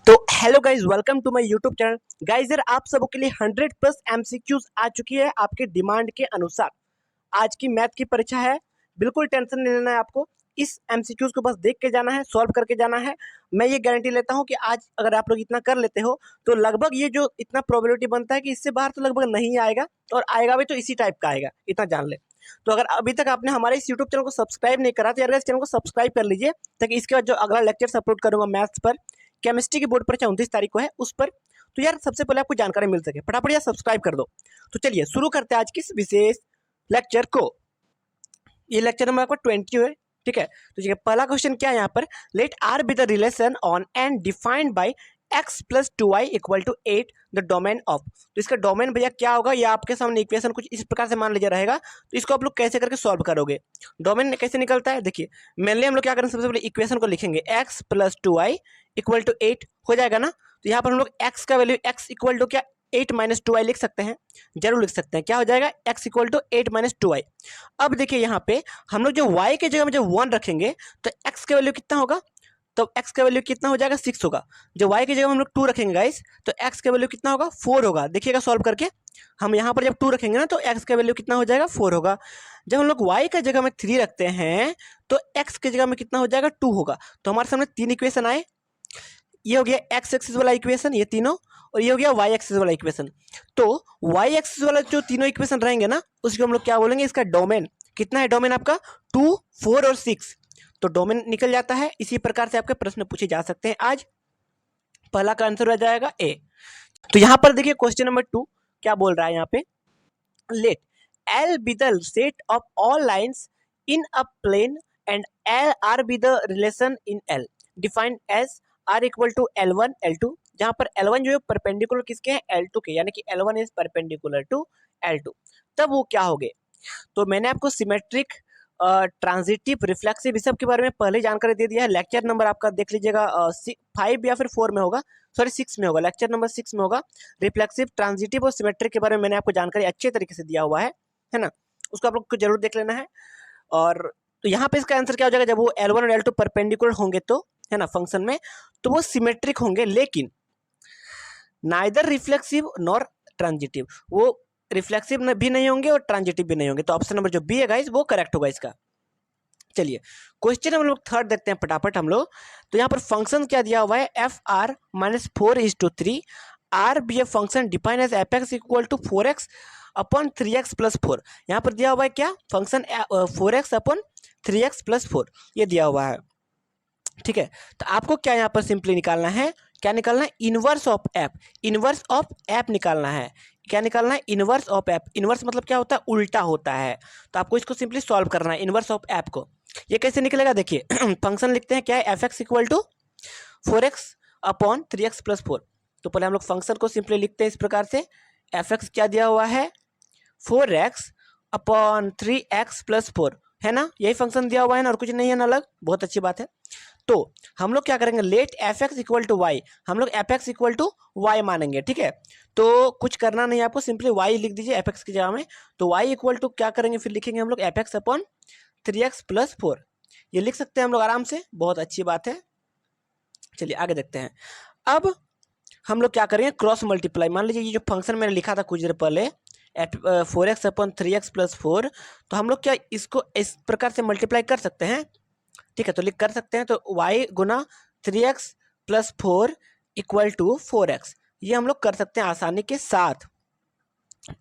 तो hello guys, welcome to my YouTube channel. Guys यार, आप सबों के लिए 100+ एमसीक्यूज आ चुकी है आपके डिमांड के अनुसार। आज की मैथ की परीक्षा है, बिल्कुल टेंशन नहीं लेना है आपको। इस एमसीक्यूज को बस देख के जाना है, सॉल्व करके जाना है। मैं ये गारंटी लेता हूँ कि आज अगर आप लोग इतना कर लेते हो तो लगभग ये जो इतना प्रोबेबिलिटी बनता है कि इससे बाहर तो लगभग नहीं आएगा, और आएगा भी तो इसी टाइप का आएगा, इतना जान ले। तो अगर अभी तक आपने हमारे इस यूट्यूब चैनल को सब्सक्राइब नहीं करा तो यार इस चैनल को सब्सक्राइब कर लीजिए, ताकि इसके बाद जो अगला लेक्चर अपलोड करूंगा मैथ्स पर, केमिस्ट्री की बोर्ड परीक्षा 29 तारीख को है, उस पर तो यार सबसे पहले आपको जानकारी मिल सके, फटाफट यार सब्सक्राइब कर दो। तो चलिए शुरू करते हैं आज की इस विशेष लेक्चर को। ये लेक्चर नंबर आपका 20 है, ठीक है। तो देखिए पहला क्वेश्चन क्या है यहाँ पर, let R be the relation on and defined by x + 2y = 8 the domain of. तो इसका डोमेन भैया क्या होगा, ये आपके सामने इक्वेशन कुछ इस प्रकार से मान लीजिए रहेगा। तो इसको आप लोग कैसे करके सॉल्व करोगे, डोमेन कैसे निकलता है, देखिए मेनली हम लोग क्या करेंगे, सबसे पहले इक्वेशन को लिखेंगे x + 2y = 8 हो जाएगा ना। तो यहाँ पर हम लोग x का वैल्यू x = क्या 8 - 2y लिख सकते हैं, जरूर लिख सकते हैं। क्या हो जाएगा, x = 8 - 2y। अब देखिए यहाँ पे हम लोग जो y के जगह में जो 1 रखेंगे तो x का वैल्यू कितना होगा, तो x का वैल्यू कितना हो जाएगा 6 होगा। जो y की जगह हम लोग 2 रखेंगे गाइस, तो x का वैल्यू कितना होगा 4 होगा। देखिएगा सॉल्व करके, हम यहाँ पर जब 2 रखेंगे ना तो x का वैल्यू कितना हो जाएगा 4 होगा। जब हम लोग y का जगह में 3 रखते हैं तो x की जगह में कितना हो जाएगा 2 होगा। तो हमारे सामने 3 इक्वेशन आए, ये हो गया x एक्सिस वाला इक्वेशन, ये तीनों, और ये हो गया y एक्सिस वाला इक्वेशन। तो y एक्सिस वाला जो तीनों इक्वेशन रहेंगे ना, उसको हम लोग क्या बोलेंगे, इसका डोमेन कितना है, डोमेन आपका 2, 4 और 6। तो डोमेन निकल जाता है। इसी प्रकार से आपके प्रश्न पूछे जा सकते हैं आज। पहला का आंसर हो जाएगा ए। तो यहां पर देखिए क्वेश्चन नंबर 2 क्या बोल रहा है यहाँ पे, let L be the set of all lines in a plane and L R be the relation in L defined as R = L1 L2, जहां पर L1 जो है परपेंडिकुलर किसके हैं, L2 के, यानी कि L1 is perpendicular to L2। तब वो क्या हो गए, तो मैंने आपको सिमेट्रिक, ट्रांजिटिव, रिफ्लेक्सिव इस सब के बारे में पहले जानकारी दे दिया है। लेक्चर नंबर आपका देख लीजिएगा 5 या फिर 4 में होगा, सॉरी 6 में होगा, लेक्चर नंबर 6 में होगा। रिफ्लेक्सिव, ट्रांजिटिव और सिमेट्रिक के बारे में मैंने आपको जानकारी अच्छे तरीके से दिया हुआ है ना, उसको आप लोग को जरूर देख लेना है। और तो यहाँ पे इसका आंसर क्या हो जाएगा, जब वो L1 और L2 परपेंडिकुलर होंगे तो, है ना, फंक्शन में, तो वो सिमेट्रिक होंगे, लेकिन नाइदर रिफ्लेक्सिव नॉर ट्रांजिटिव, वो रिफ्लेक्सिव भी नहीं होंगे और ट्रांजिटिव भी नहीं होंगे। तो ऑप्शन नंबर जो बी है गाइस वो करेक्ट होगा इसका। चलिए क्वेश्चन हम लोग थर्ड देखते हैं फटाफट हम लोग। तो यहाँ पर फंक्शन क्या दिया हुआ है, fr - 4:3 R be a function define as fx = 4x upon 3x + 4। यहाँ पर दिया हुआ है क्या, फंक्शन 4x अपॉन 3x + 4 ये दिया हुआ है, ठीक है। तो आपको क्या यहाँ पर सिंपली निकालना है, क्या निकालना है, inverse of app, inverse of app निकालना है। क्या निकालना है, इनवर्स ऑफ एप। इनवर्स मतलब क्या होता है, उल्टा होता है। तो आपको इसको सिंपली सॉल्व करना है, इनवर्स ऑफ एप को। ये कैसे निकलेगा, देखिए फंक्शन लिखते हैं क्या है, fx = 4x अपॉन 3x + 4। तो पहले हम लोग फंक्शन को सिंपली लिखते हैं इस प्रकार से, fx क्या दिया हुआ है 4x अपॉन 3x + 4, है ना, यही फंक्शन दिया हुआ है ना, और कुछ नहीं है ना अलग, बहुत अच्छी बात है। तो हम लोग क्या करेंगे, लेट fx = y, हम लोग fx = y मानेंगे, ठीक है। तो कुछ करना नहीं है आपको, सिंपली y लिख दीजिए fx की जगह में। तो y = क्या करेंगे, फिर लिखेंगे हम लोग fx अपॉन 3x + 4, ये लिख सकते हैं हम लोग आराम से, बहुत अच्छी बात है। चलिए आगे देखते हैं। अब हम लोग क्या करेंगे, क्रॉस मल्टीप्लाई। मान लीजिए ये जो फंक्शन मैंने लिखा था कुछ देर पहले, 4x अपॉन 3x + 4, तो हम लोग क्या इसको इस प्रकार से मल्टीप्लाई कर सकते हैं, ठीक है। तो लिख कर सकते हैं, तो y गुना 3x + 4 = 4x, ये हम लोग कर सकते हैं आसानी के साथ।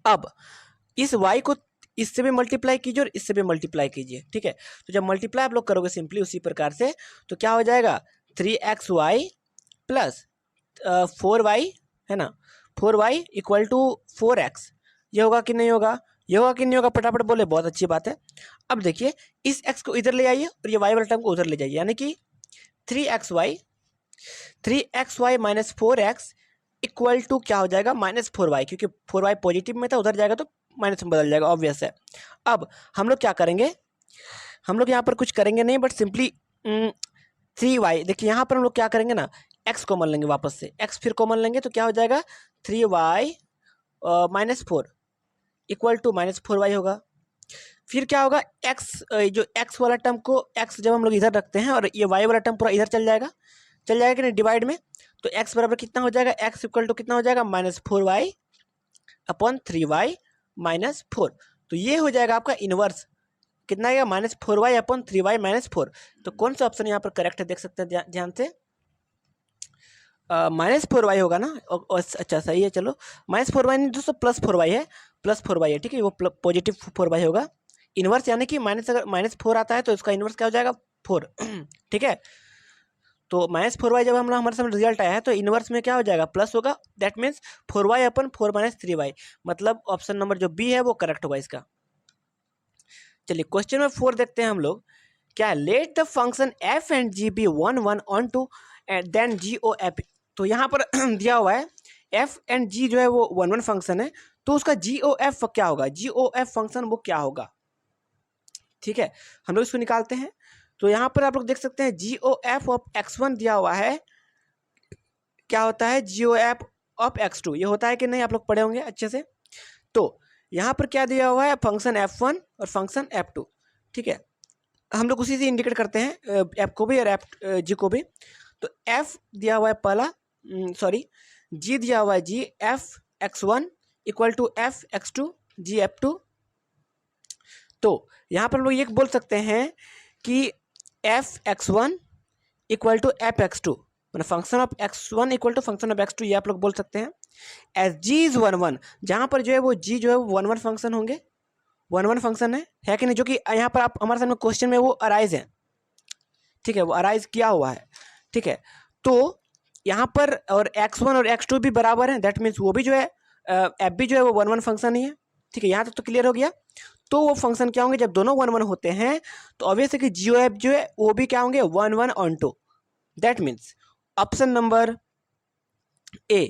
अब इस y को इससे भी मल्टीप्लाई कीजिए और इससे भी मल्टीप्लाई कीजिए, ठीक है। तो जब मल्टीप्लाई आप लोग करोगे सिंपली उसी प्रकार से, तो क्या हो जाएगा 3xy प्लस 4y, है ना, 4y = 4x, ये होगा कि नहीं होगा, ये होगा कि नहीं होगा, फटाफट बोले, बहुत अच्छी बात है। अब देखिए इस x को इधर ले आइए और ये y वाला टर्म को उधर ले जाइए, यानी कि 3xy - 4x = क्या हो जाएगा -4y, क्योंकि 4y पॉजिटिव में था, उधर जाएगा तो माइनस में बदल जाएगा, ऑब्वियस है। अब हम लोग क्या करेंगे, हम लोग यहाँ पर कुछ करेंगे नहीं, बट सिंपली 3y, देखिए यहाँ पर हम लोग क्या करेंगे ना, x कॉमन लेंगे, वापस से x फिर कॉमन लेंगे, तो क्या हो जाएगा 3y - 4 = -4y होगा। फिर क्या होगा, x जो x वाला टर्म को x जब हम लोग इधर रखते हैं और ये y वाला टर्म पूरा इधर चल जाएगा, चल जाएगा कि नहीं डिवाइड में। तो x बराबर कितना हो जाएगा, x इक्वल टू कितना हो जाएगा -4y अपॉन 3y -4। तो ये हो जाएगा आपका इनवर्स, कितना आएगा -4y अपॉन 3y -4। तो कौन सा ऑप्शन यहाँ पर करेक्ट है देख सकते हैं ध्यान से, -4y होगा ना। अच्छा सही है, चलो -4y नहीं दोस्तों +4y है, +4y है, ठीक है, वो पॉजिटिव 4y होगा। इनवर्स यानी कि माइनस, अगर -4 आता है तो इसका इनवर्स क्या हो जाएगा 4 ठीक है। तो -4y जब हमारे सामने रिजल्ट आया है तो इनवर्स में क्या हो जाएगा प्लस होगा, that means 4y upon 4 - 3y, मतलब ऑप्शन नंबर जो बी है वो करेक्ट होगा इसका। चलिए क्वेश्चन नंबर 4 देखते हैं हम लोग, क्या let the function f and g be 1 1 onto and then g o f। तो यहाँ पर दिया हुआ है f एंड g जो है वो 1 1 फंक्शन है, तो उसका g o f क्या होगा, g o f फंक्शन वो क्या होगा, ठीक है, हम लोग इसको निकालते हैं। तो यहाँ पर आप लोग देख सकते हैं जी ओ एफ ऑफ x1 दिया हुआ है, क्या होता है जी ओ एफ ऑफ x2, ये होता है कि नहीं आप लोग पढ़े होंगे अच्छे से। तो यहाँ पर क्या दिया हुआ है, फंक्शन f1 और फंक्शन f2, ठीक है, हम लोग उसी से इंडिकेट करते हैं f को भी और g को भी। तो f दिया हुआ है पहला, सॉरी g दिया हुआ है g f x1 equal to f x2 g f2। तो यहाँ पर हम लोग ये बोल सकते हैं कि F x1 equal to F x2, मतलब function of x1 equal to function of x2, ये आप लोग बोल सकते हैं। एज g इज 1 1, जहाँ पर जो है वो g जो है वो 1 1 फंक्शन होंगे, 1 1 फंक्शन है कि नहीं, जो कि यहाँ पर आप हमारे सामने क्वेश्चन में वो अराइज है, ठीक है, वो अराइज किया हुआ है, ठीक है। तो यहाँ पर और x1 और x2 भी बराबर हैं, दैट मीन्स वो भी जो है एफ भी जो है वो 1 1 फंक्शन ही है, ठीक है, यहाँ तक तो क्लियर हो गया। तो वो फंक्शन क्या होंगे जब दोनों 1 1 होते हैं, तो ऑब्वियस है कि जी ओ एफ जो है वो भी क्या होंगे 1 1 on 2, that means option number A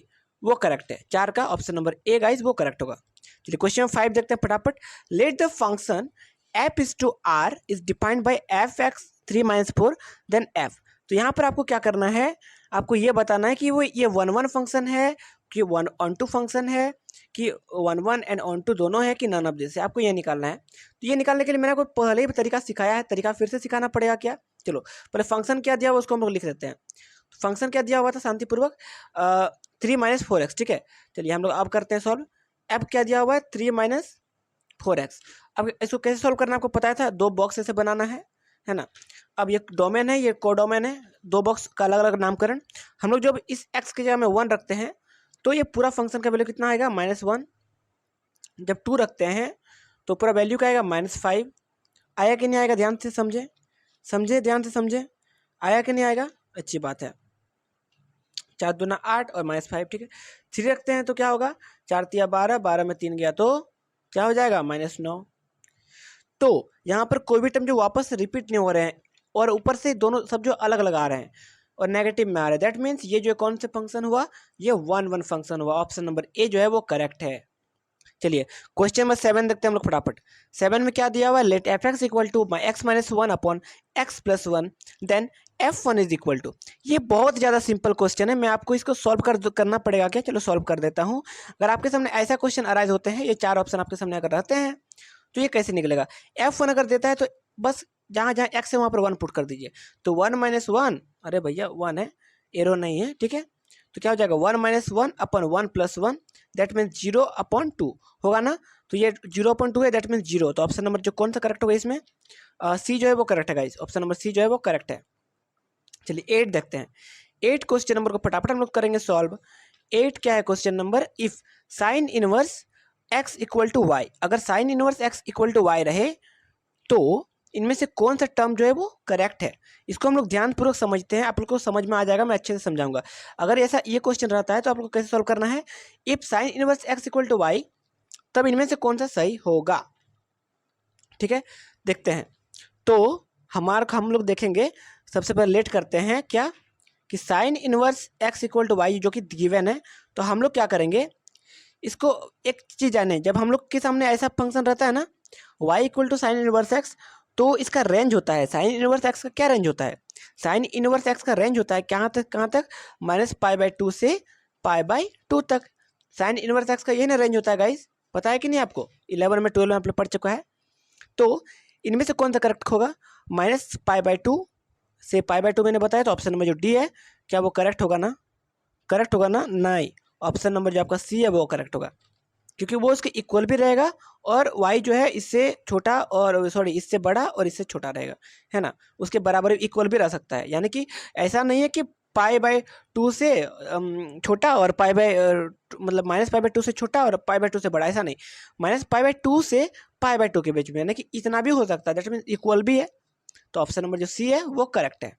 वो करेक्ट है, 4 का ऑप्शन नंबर ए गाइस वो करेक्ट होगा। चलिए क्वेश्चन 5 देखते हैं फटाफट। Let the function F is to R is defined by F X 3 - 4 then F. तो यहाँ पर आपको क्या करना है, आपको ये बताना है कि वो ये 1 1 फंक्शन है कि 1 ऑन 2 फंक्शन है कि 1 1 एंड ऑन 2 दोनों है कि नन ऑफ दिस है, आपको ये निकालना है। तो ये निकालने के लिए मैंने आपको पहले ही तरीका सिखाया है, तरीका फिर से सिखाना पड़ेगा क्या, चलो पहले फंक्शन क्या दिया हुआ उसको हम लोग लिख देते हैं। तो फंक्शन क्या दिया हुआ था शांतिपूर्वक 3 - 4x, ठीक है। चलिए हम लोग अब करते हैं सॉल्व। अब क्या दिया हुआ है 3 - 4x। अब इसको कैसे सॉल्व करना आपको पता था, 2 बॉक्स ऐसे बनाना है ना। अब ये डोमेन है, ये कोडोमेन है, 2 बॉक्स का अलग अलग नामकरण। हम लोग जब इस x की जगह में 1 रखते हैं तो ये पूरा फंक्शन का वैल्यू कितना आएगा -1, जब 2 रखते हैं तो पूरा वैल्यू क्या आएगा -5। आया कि नहीं आएगा, ध्यान से समझे ध्यान से समझे, आया कि नहीं आएगा, अच्छी बात है। 4 दूना 8 और -5, ठीक है। 3 रखते हैं तो क्या होगा, 4 तिया 12, 12 में 3 गया तो क्या हो जाएगा -9। तो यहाँ पर कोई भी टर्म जो वापस रिपीट नहीं हो रहे हैं और ऊपर से दोनों सब जो अलग अलग आ रहे हैं और नेगेटिव में आ रहे हैं, दैट मीन्स ये जो कौन से फंक्शन हुआ, ये 1 1 फंक्शन हुआ, ऑप्शन नंबर ए जो है वो करेक्ट है। चलिए क्वेश्चन नंबर 7 देखते हैं हम लोग फटाफट। 7 में क्या दिया हुआ है, let F x equal to x - 1 upon x + 1 then f1 is equal to. ये बहुत ज़्यादा सिंपल क्वेश्चन है, मैं आपको इसको सॉल्व करना पड़ेगा क्या, चलो सॉल्व कर देता हूँ। अगर आपके सामने ऐसा क्वेश्चन अराइज होते हैं, ये 4 ऑप्शन आपके सामने अगर रहते हैं तो ये कैसे निकलेगा। f1 अगर देता है तो बस जहाँ जहाँ x है वहाँ पर 1 पुट कर दीजिए, तो 1 - 1, अरे भैया 1 है, एरो नहीं है, ठीक है। तो क्या हो जाएगा 1 - 1 अपॉन 1 + 1 दैट मीन्स 0/2 होगा ना। तो ये 0/2 है, दैट मीन्स 0। तो ऑप्शन नंबर जो कौन सा करेक्ट होगा इसमें, सी जो है वो करेक्ट है गाइस, ऑप्शन नंबर सी जो है वो करेक्ट है। चलिए 8 देखते हैं। 8 क्वेश्चन नंबर को फटाफट हम लोग करेंगे सॉल्व। 8 क्या है question number, if sine inverse x equal to Y, अगर sine inverse x equal to Y रहे तो इनमें से कौन सा टर्म जो है वो करेक्ट है। इसको हम लोग ध्यानपूर्वक समझते हैं, आप लोग को समझ में आ जाएगा, मैं अच्छे से समझाऊंगा। अगर ऐसा ये क्वेश्चन रहता है तो आप लोग को कैसे सॉल्व करना है, if sine inverse x equal to Y, तब इनमें से कौन सा सही होगा, ठीक है। देखते हैं तो हम लोग देखेंगे, सबसे पहले लेट करते हैं क्या कि sine inverse x equal to Y जो कि गिवन है, तो हम लोग क्या करेंगे, इसको एक चीज़ जाने, जब हम लोग के सामने ऐसा फंक्शन रहता है ना y equal to sine inverse x, तो इसका रेंज होता है, साइन इनवर्स x का क्या रेंज होता है, साइन इनवर्स x का रेंज होता है कहाँ तक -π/2 से π/2 तक। साइन इनवर्स x का यही ना रेंज होता है गाइस, पता है कि नहीं आपको, 11 में 12 में आप लोग पढ़ चुका है। तो इनमें से कौन सा करेक्ट होगा, -π/2 से π/2 मैंने बताया, तो ऑप्शन नंबर जो डी है क्या वो करेक्ट होगा ना? करेक्ट होगा ना? नहीं, ऑप्शन नंबर जो आपका सी है वो करेक्ट होगा, क्योंकि वो उसके इक्वल भी रहेगा और y जो है इससे छोटा और सॉरी इससे बड़ा और इससे छोटा रहेगा, है ना, उसके बराबर इक्वल भी रह सकता है। यानी कि ऐसा नहीं है कि पाई/2 से छोटा और मतलब -पाई/2 से छोटा और पाई/2 से बड़ा, ऐसा नहीं, -पाई/2 से पाई/2 के बीच में, यानी कि इतना भी हो सकता है, दैट मीन्स इक्वल भी है। तो ऑप्शन नंबर जो सी है वो करेक्ट है।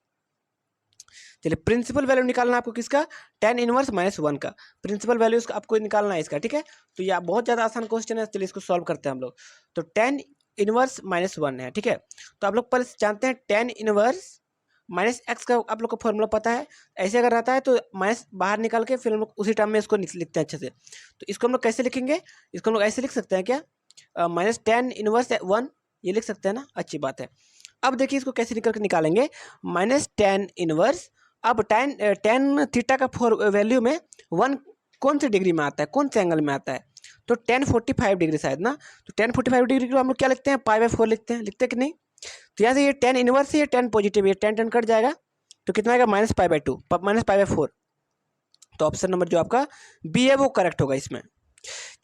चलिए, प्रिंसिपल वैल्यू निकालना है आपको किसका? tan इनवर्स -1 का प्रिंसिपल वैल्यू आपको निकालना है इसका, ठीक है। तो ये बहुत ज़्यादा आसान क्वेश्चन है, चलिए इसको सॉल्व करते हैं हम लोग। तो tan इनवर्स -1 है, ठीक है। तो आप लोग पर जानते हैं tan इनवर्स -x का आप लोग को फॉर्मूला पता है। ऐसे अगर रहता है तो माइनस बाहर निकाल के फिर हम लोग उसी टर्म में इसको लिखते हैं अच्छे से। तो इसको हम लोग कैसे लिखेंगे? इसको हम लोग ऐसे लिख सकते हैं क्या? -tan इनवर्स 1 ये लिख सकते हैं ना, अच्छी बात है। अब देखिए इसको कैसे निकालेंगे, -tan इनवर्स, अब tan थीटा का वैल्यू में 1 कौन से डिग्री में आता है, कौन से एंगल में आता है? तो tan 45 डिग्री शायद ना। तो tan 45 डिग्री को हम लोग क्या लिखते हैं? पाई/4 लिखते हैं कि नहीं? तो यहाँ से ये tan इनवर्स है, ये tan पॉजिटिव, ये tan कट जाएगा, तो कितना आएगा? -पाई/2 -पाई/4। तो ऑप्शन नंबर जो आपका बी है वो करेक्ट होगा इसमें।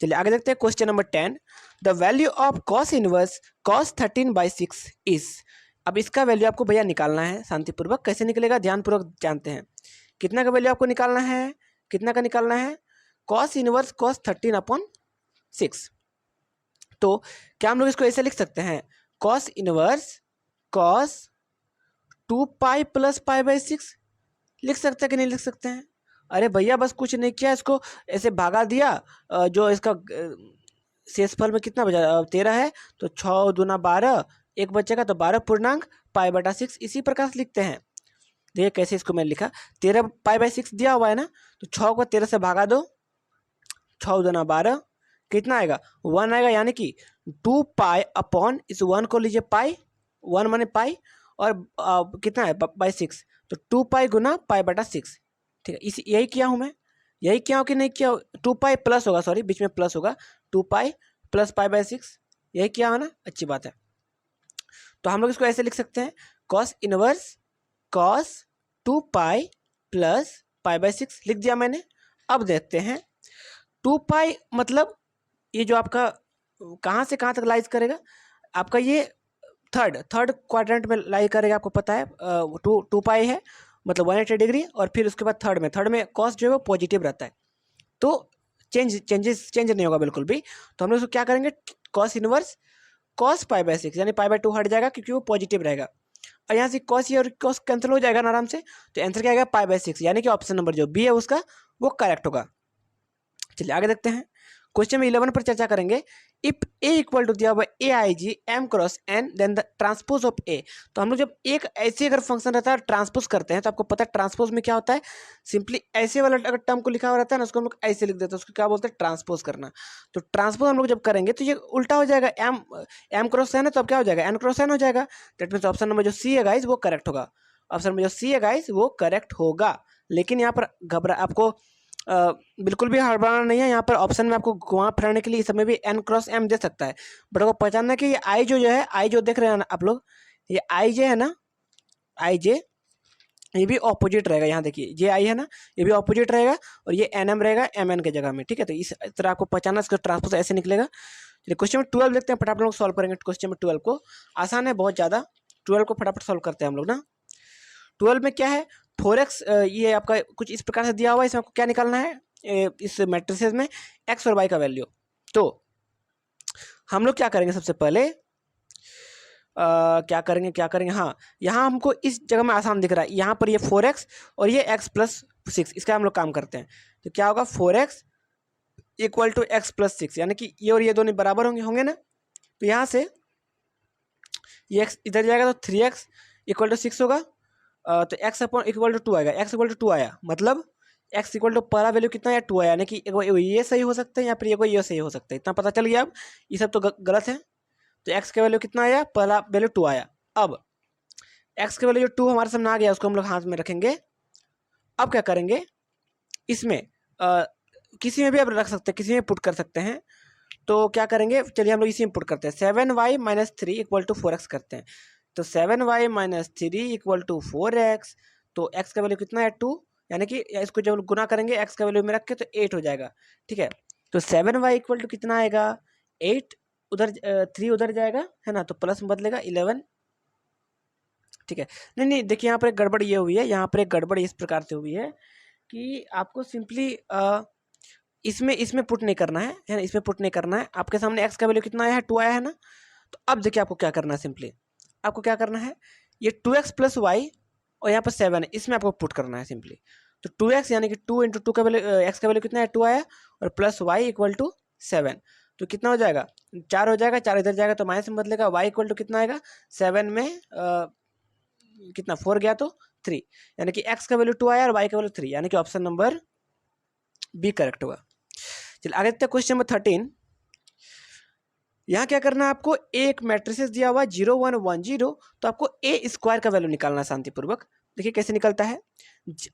चलिए आगे देखते हैं question number 10। The value of cos inverse cos 13/6 is. अब इसका वैल्यू आपको भैया निकालना है शांतिपूर्वक। कैसे निकलेगा ध्यानपूर्वक जानते हैं। कितना का वैल्यू आपको निकालना है? कितना का निकालना है? cos inverse cos 13/6। तो क्या हम लोग इसको ऐसे लिख सकते हैं? cos inverse cos 2 pi plus पाई/6 लिख सकते हैं कि नहीं लिख सकते हैं? अरे भैया बस कुछ नहीं किया, इसको ऐसे भागा दिया, जो इसका शेषफल में कितना बचा? 13 है, तो 6 दूना 12, एक बचेगा तो 12 पूर्णांक π/6 इसी प्रकार से लिखते हैं। देखिए कैसे इसको मैंने लिखा, 13 π/6 दिया हुआ है ना, तो 6 को 13 से भागा दो, 6 दूना 12, कितना आएगा? 1 आएगा, यानी कि 2 पाई अपॉन इस 1 को लीजिए पाई, 1 माने पाई, और कितना है? /6, तो 2 पाई गुना π/6, ठीक है। यही किया हूँ मैं, यही किया हूँ कि नहीं किया? 2 पाई प्लस होगा, सॉरी बीच में प्लस होगा, 2 पाई प्लस π/6, यही किया है ना, अच्छी बात है। तो हम लोग इसको ऐसे लिख सकते हैं, cos inverse cos 2 pi plus π/6 लिख दिया मैंने। अब देखते हैं 2 पाई मतलब ये जो आपका कहाँ से कहाँ तक लाइज करेगा? आपका ये थर्ड क्वाड्रेंट में लाई करेगा, आपको पता है। 2 पाई है मतलब 180 डिग्री, और फिर उसके बाद थर्ड में कॉस जो है वो पॉजिटिव रहता है, तो चेंज नहीं होगा बिल्कुल भी। तो हम लोग इसको क्या करेंगे? कॉस इनवर्स cos π/6 यानी π/2 हट जाएगा क्योंकि वो पॉजिटिव रहेगा, और यहाँ से कॉस और कॉस कैंसिल हो जाएगा ना आराम से। तो आंसर क्या आएगा? π/6, यानी कि ऑप्शन नंबर जो बी है उसका वो करेक्ट होगा। चलिए आगे देखते हैं, क्वेश्चन नंबर 11 पर चर्चा करेंगे। इफ ए इक्वल टू दिया हुआ AIG M cross N then the transpose of A. तो हम लोग जब एक ऐसे अगर फंक्शन रहता है ट्रांसपोज करते हैं, तो आपको पता है ट्रांसपोज में क्या होता है? सिंपली ऐसे वाला अगर टर्म को लिखा हुआ रहता है ना, उसको हम लोग ऐसे लिख देते हैं, उसको क्या बोलते हैं? ट्रांसपोज करना। तो ट्रांसपोज हम लोग जब करेंगे तो ये उल्टा हो जाएगा, M क्रॉस N है तो अब क्या हो जाएगा? N क्रॉस N हो जाएगा। दैट मीन्स ऑप्शन नंबर जो सी है गाइज वो करेक्ट होगा। ऑप्शन नंबर जो सी है गाइज वो करेक्ट होगा। लेकिन यहाँ पर आपको बिल्कुल भी हड़बड़ाना नहीं है। यहाँ पर ऑप्शन में आपको घुमा फिराने के लिए इस समय भी N क्रॉस M दे सकता है, बट आपको पहचानना है कि ये आई जो है, आई जो देख रहे हैं ना आप लोग, ये आई जे है ना, आई जे ये भी ऑपोजिट रहेगा। यहाँ देखिए जे आई है ना, ये भी ऑपोजिट रहेगा, और ये NM रहेगा MN के जगह में, ठीक है। तो इस तरह आपको पहचानना, इसका ट्रांसपोज ऐसे निकलेगा। चलिए क्वेश्चन नंबर 12 देखते हैं, फटाफट लोग सॉल्व करेंगे। क्वेश्चन नंबर 12 को आसान है बहुत ज़्यादा, 12 को फटाफट सॉल्व करते हैं हम लोग ना। 12 में क्या है? 4x ये आपका कुछ इस प्रकार से दिया हुआ है, इसमें आपको क्या निकालना है? इस मैट्रिसेस में x और y का वैल्यू। तो हम लोग क्या करेंगे? सबसे पहले क्या करेंगे? हाँ, यहाँ हमको इस जगह में आसान दिख रहा है, यहाँ पर ये 4x और ये x+6, इसका हम लोग काम करते हैं। तो क्या होगा? 4x इक्वल टू x+6, यानी कि ये और ये दोनों बराबर होंगे ना। तो यहाँ से ये x इधर जाएगा तो 3x इक्वल टू 6 होगा, तो x अपॉन इक्वल टू 2 आएगा। x इक्वल टू 2 आया, मतलब x इक्वल टू पहला वैल्यू कितना है? 2 आया, यानी कि ये सही हो सकता है या फिर ये सही हो सकता है। इतना पता चल गया। अब ये सब तो गलत है। तो x का वैल्यू कितना आया? पहला वैल्यू 2 आया। अब x का वैल्यू जो 2 हमारे सामने आ गया, उसको हम लोग हाथ में रखेंगे। अब क्या करेंगे? इसमें किसी में भी अब रख सकते हैं, किसी में पुट कर सकते हैं। तो क्या करेंगे? चलिए हम लोग इसी में पुट करते हैं। 7y - 3 इक्वल टू 4x करते हैं। तो 7y - 3 इक्वल टू 4x, तो x का वैल्यू कितना है? 2, यानी कि इसको जब गुना करेंगे एक्स का वैल्यू में रख के तो 8 हो जाएगा। ठीक है, तो 7y इक्वल टू कितना आएगा 8, उधर 3 उधर जाएगा है ना, तो प्लस में बदलेगा 11। ठीक है, नहीं नहीं देखिए यहाँ पर एक गड़बड़ ये हुई है, यहाँ पर एक गड़बड़ इस प्रकार से हुई है कि आपको सिंपली इसमें इसमें पुट नहीं करना है ना, इसमें पुट नहीं करना है। आपके सामने एक्स का वैल्यू कितना आया है 2 आया है ना, तो अब देखिए आपको क्या करना है, सिंपली आपको क्या करना है, ये 2x प्लस वाई और यहाँ पर 7 है, इसमें आपको पुट करना है सिंपली। तो 2x यानी कि 2 इंटू 2 का वैल्यू एक्स का वैल्यू कितना है 2 आया, और प्लस वाई इक्वल टू 7, तो कितना हो जाएगा 4 हो जाएगा, 4 इधर जाएगा तो माइनस में बदलेगा, वाई इक्वल टू कितना आएगा 7 में कितना 4 गया तो 3, यानी कि एक्स का वैल्यू 2 आया और वाई का वैल्यू 3, यानी कि ऑप्शन नंबर बी करेक्ट होगा। चलिए आगे देखते हैं क्वेश्चन नंबर 13। यहाँ क्या करना है आपको, एक मैट्रिसेस दिया हुआ 0 1 1 0, तो आपको ए स्क्वायर का वैल्यू निकालना है शांतिपूर्वक। देखिए कैसे निकलता है,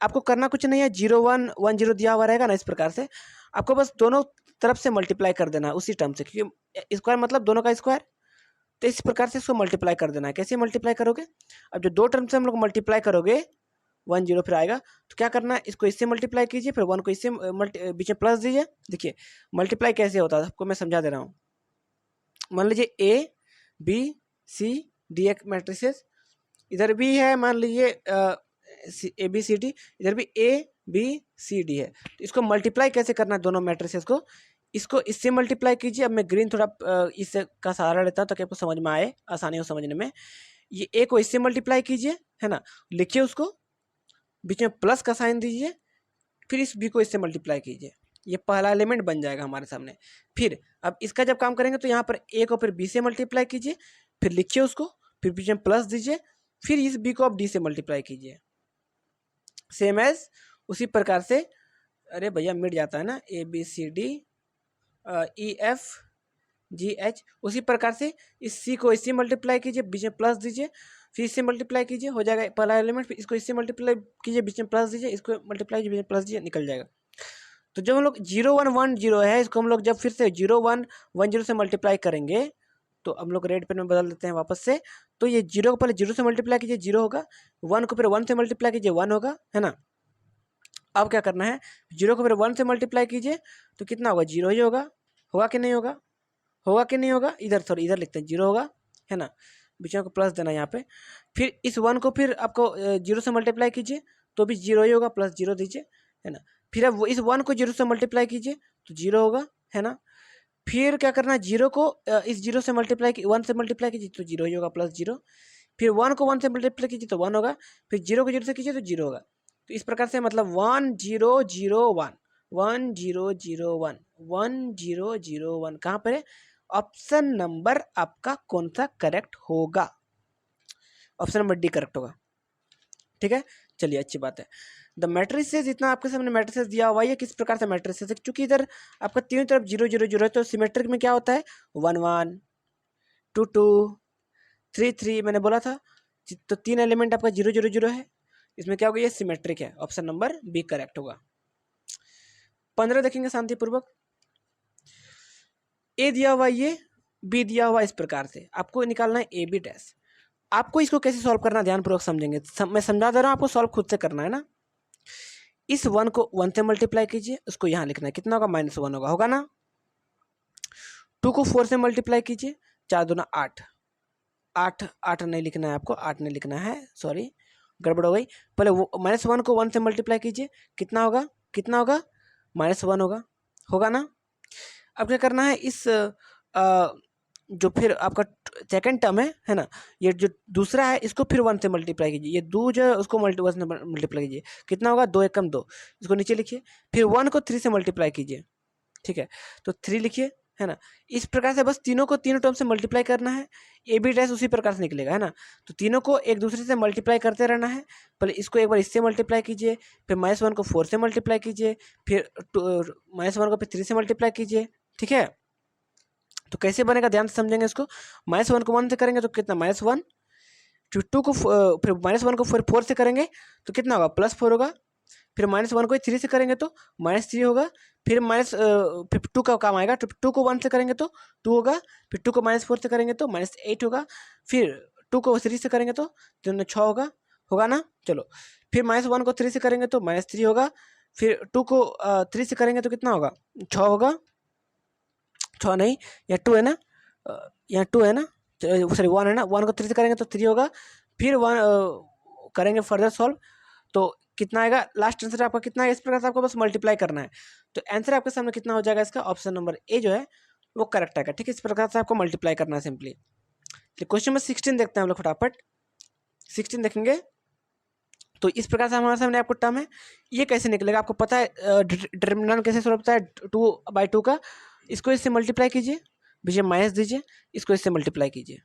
आपको करना कुछ नहीं है, 0 1 1 0 दिया हुआ रहेगा ना, इस प्रकार से आपको बस दोनों तरफ से मल्टीप्लाई कर देना है उसी टर्म से, क्योंकि स्क्वायर मतलब दोनों का स्क्वायर, तो इस प्रकार से इसको मल्टीप्लाई कर देना है। कैसे मल्टीप्लाई करोगे, अब जो दो टर्म से हम लोग मल्टीप्लाई करोगे 1 0 फिर आएगा, तो क्या करना है, इसको इससे मल्टीप्लाई कीजिए, फिर 1 को इससे बीच में प्लस दीजिए। देखिए मल्टीप्लाई कैसे होता है आपको मैं समझा दे रहा हूँ। मान लीजिए ए बी सी डी एक मैट्रिसेस, इधर भी है मान लीजिए ए बी सी डी, इधर भी ए बी सी डी है, तो इसको मल्टीप्लाई कैसे करना है दोनों मैट्रिसेस को, इसको इससे मल्टीप्लाई कीजिए। अब मैं ग्रीन थोड़ा इससे का सहारा लेता हूँ ताकि आपको समझ में आए, आसानी हो समझने में। ये ए को इससे मल्टीप्लाई कीजिए है ना, लिखिए उसको, बीच में प्लस का साइन दीजिए, फिर इस बी को इससे मल्टीप्लाई कीजिए, ये पहला एलिमेंट बन जाएगा हमारे सामने। फिर अब इसका जब काम करेंगे तो यहाँ पर ए को फिर बी से मल्टीप्लाई कीजिए, फिर लिखिए उसको, फिर बीच में प्लस दीजिए, फिर इस बी को आप डी से मल्टीप्लाई कीजिए, सेम एज उसी प्रकार से। अरे भैया मिट जाता है ना, A B C D E F G H, उसी प्रकार से इस सी को इससे मल्टीप्लाई कीजिए, बीच में प्लस दीजिए, फिर इससे मल्टीप्लाई कीजिए, हो जाएगा पहला एलिमेंट, फिर इसको इससे मल्टीप्लाई कीजिए, बीच में प्लस दीजिए, इसको मल्टीप्लाई कीजिए, बीच में प्लस दीजिए, निकल जाएगा। तो जब हम लोग 0 1 1 0 है, इसको हम लोग जब फिर से 0 1 1 0 से मल्टीप्लाई करेंगे, तो हम लोग रेड पेन में बदल देते हैं वापस से। तो ये 0 को पहले 0 से मल्टीप्लाई कीजिए 0 होगा, 1 को फिर 1 से मल्टीप्लाई कीजिए 1 होगा है ना। अब क्या करना है, 0 को फिर 1 से मल्टीप्लाई कीजिए तो कितना होगा 0 ही होगा कि नहीं होगा, होगा कि नहीं होगा, इधर सॉरी इधर लिखते हैं 0 होगा है ना, बीच में को प्लस देना यहाँ पे। फिर इस 1 को फिर आपको 0 से मल्टीप्लाई कीजिए तो भी 0 ही होगा, प्लस 0 दीजिए है ना। फिर अब इस 1 को 0 से मल्टीप्लाई कीजिए तो 0 होगा है ना। फिर क्या करना है, 0 को इस 0 से मल्टीप्लाई 1 से मल्टीप्लाई कीजिए तो 0 ही होगा, प्लस 0। फिर 1 को 1 से मल्टीप्लाई कीजिए तो 1 होगा, फिर 0 को 0 से कीजिए तो 0 होगा। तो इस प्रकार से मतलब 1 0 0 1 1 0 0 1 1 0 0 1 कहाँ पर है, ऑप्शन नंबर आपका कौन सा करेक्ट होगा, ऑप्शन नंबर डी करेक्ट होगा। ठीक है, चलिए अच्छी बात है। द मैट्रिसेस, इतना आपके सामने मैट्रिसेस दिया हुआ है, किस प्रकार से मैट्रिसेस है, क्योंकि इधर आपका तीनों तरफ 0 0 0 है, तो सिमेट्रिक में क्या होता है 1 1 2 2 3 3, मैंने बोला था। तो 3 एलिमेंट आपका 0 0 0 है, इसमें क्या होगा ये सिमेट्रिक है, ऑप्शन नंबर बी करेक्ट होगा। 15 देखेंगे शांतिपूर्वक, ए दिया हुआ ये, बी दिया हुआ इस प्रकार से, आपको निकालना है ए बी डैश। आपको इसको कैसे सॉल्व करना ध्यानपूर्वक समझेंगे, मैं समझा दे रहा हूँ आपको, सॉल्व खुद से करना है ना। इस 1 को 1 से मल्टीप्लाई कीजिए, उसको यहाँ लिखना है, कितना होगा -1 होगा ना। 2 को 4 से मल्टीप्लाई कीजिए, 4 दूना 8 8 8 नहीं लिखना है आपको, 8 नहीं लिखना है, सॉरी गड़बड़ हो गई। पहले -1 को 1 से मल्टीप्लाई कीजिए, कितना होगा -1 होगा ना। अब क्या करना है, इस जो फिर आपका सेकंड टर्म है ना, ये जो दूसरा है इसको फिर 1 से मल्टीप्लाई कीजिए, ये 2 जो है उसको 1 से मल्टीप्लाई कीजिए, कितना होगा 2 एकम 2, इसको नीचे लिखिए। फिर 1 को 3 से मल्टीप्लाई कीजिए, ठीक है, तो 3 लिखिए है ना। इस प्रकार से बस तीनों को तीनों टर्म से मल्टीप्लाई करना है, ए बी डैश उसी प्रकार से निकलेगा है ना। तो तीनों को एक दूसरे से मल्टीप्लाई करते रहना है, पहले इसको एक बार इससे मल्टीप्लाई कीजिए, फिर -1 को 4 से मल्टीप्लाई कीजिए, फिर -1 को फिर 3 से मल्टीप्लाई कीजिए, ठीक है। तो कैसे बनेगा ध्यान से समझेंगे इसको, -1 को 1 से करेंगे तो कितना -1, फिर 2 को फिर -1 को फिर 4 से करेंगे तो कितना होगा +4 होगा, फिर -1 को 3 से करेंगे तो -3 होगा, फिर फिर 2 का काम आएगा, तो 2 को 1 से करेंगे तो 2 होगा, फिर 2 को -4 से करेंगे तो -8 होगा, फिर 2 को 3 से करेंगे तो 6 होगा, होगा ना। चलो फिर -1 को 3 से करेंगे तो -3 होगा, फिर 2 को 3 से करेंगे तो कितना होगा, 6 होगा, 6 नहीं, या 2 है ना, यहाँ 2 है ना, सॉरी 1 है ना, 1 को 3 से करेंगे तो 3 होगा, फिर 1 करेंगे फर्दर सॉल्व तो कितना आएगा, लास्ट आंसर आपका कितना है, इस प्रकार से आपको बस मल्टीप्लाई करना है। तो आंसर आपके सामने कितना हो जाएगा इसका, ऑप्शन नंबर ए जो है वो करेक्ट आएगा। ठीक है, इस प्रकार से आपको मल्टीप्लाई करना है सिंपली। क्वेश्चन नंबर 16 देखते हैं हम लोग फटाफट। 16 देखेंगे तो इस प्रकार से हमारे सामने आपको टर्म है, ये कैसे निकलेगा आपको पता है, डिटर्मिनेंट कैसे सॉल्व होता है, 2/2 का, इसको इससे मल्टीप्लाई कीजिए, बीच में माइनस दीजिए, इसको इससे मल्टीप्लाई कीजिए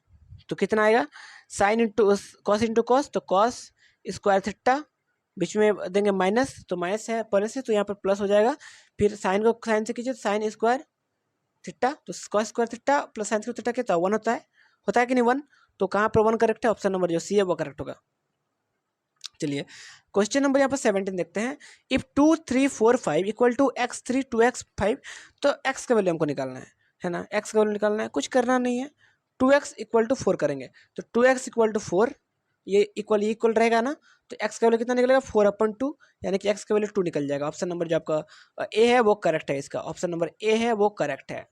तो कितना आएगा, sine into cos into cos, तो कॉस स्क्वायर थीटा, बीच में देंगे माइनस, तो माइनस है पहले से तो यहाँ पर प्लस हो जाएगा, फिर साइन को साइन से कीजिए, साइन स्क्वायर थीटा, तो cos square theta plus sine square theta कितना 1 होता है कि नहीं 1, तो कहाँ पर 1 करेक्ट है, ऑप्शन नंबर जो सी है वो करेक्ट होगा। चलिए क्वेश्चन नंबर यहाँ पर 17 देखते हैं। If 2 3 4 5 equal to x3 2x5, तो x का वैल्यू हमको निकालना है ना, x का वैल्यू निकालना है, कुछ करना नहीं है, 2x इक्वल टू 4 करेंगे, तो 2x इक्वल टू 4, ये इक्वल रहेगा ना, तो x का वैल्यू कितना निकलेगा 4/2, यानी कि x का वैल्यू 2 निकल जाएगा। ऑप्शन नंबर जो आपका ए है वो करेक्ट है, इसका ऑप्शन नंबर ए है वो करेक्ट है।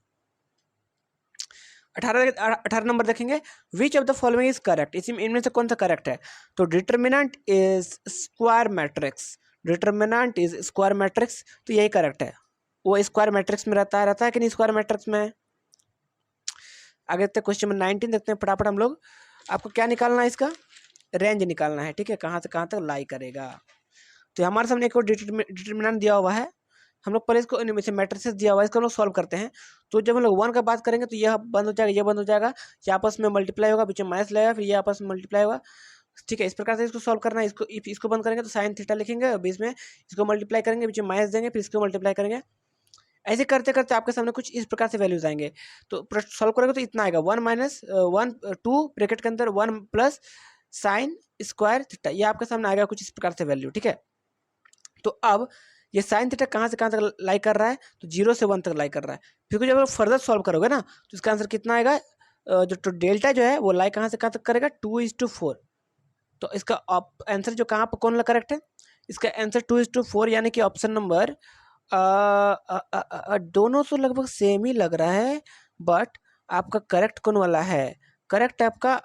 18 नंबर देखेंगे, which of the following is correct, इनमें से कौन सा करेक्ट है, तो determinant is square matrix, determinant is square matrix, तो यही करेक्ट है, वो स्क्वायर मैट्रिक्स में रहता है कि नहीं स्क्वायर मैट्रिक्स में। आगे देखते हैं क्वेश्चन नंबर 19 देखते हैं फटाफट हम लोग। आपको क्या निकालना है, इसका रेंज निकालना है, ठीक है, कहाँ से कहाँ तक लाई करेगा। तो हमारे सामने एक और डिटर्मिनेंट दिया हुआ है, हम लोग पहले इसको इनमें से मैट्रिसेस दिया हुआ है, इसको हम लोग सॉल्व करते हैं। तो जब हम लोग 1 का बात करेंगे तो यह बंद हो जाएगा, यह बंद हो जाएगा, ये आपस में मल्टीप्लाई होगा, बीच में माइनस लगेगा, फिर ये आपस में मल्टीप्लाई होगा, ठीक है, इस प्रकार से इसको सॉल्व करना है। इसको बंद करेंगे तो साइन थीटा लिखेंगे, बीच में इसको मल्टीप्लाई करेंगे, बीच में माइनस देंगे, फिर इसको मल्टीप्लाई करेंगे, ऐसे करते करते आपके सामने कुछ इस प्रकार से वैल्यूज आएंगे। तो सॉल्व करोगे तो इतना आएगा 1 ब्रैकेट के अंदर 1 प्लस साइन स्क्वायर थीटा, ये आपके सामने आएगा कुछ इस प्रकार से वैल्यू, ठीक है। तो अब ये साइन थीटा कहाँ से कहाँ तक लाई कर रहा है, तो 0 से 1 तक लाई कर रहा है, फिर जब आप फर्दर सॉल्व करोगे ना तो इसका आंसर कितना आएगा, जो तो डेल्टा जो है वो लाई कहाँ से कहाँ तक करेगा 2:4, तो इसका आंसर जो कहाँ पर कौन सा करेक्ट है, इसका आंसर 2:4, यानी कि ऑप्शन नंबर दोनों तो लगभग सेम ही लग रहा है, बट आपका करेक्ट कौन वाला है, करेक्ट आपका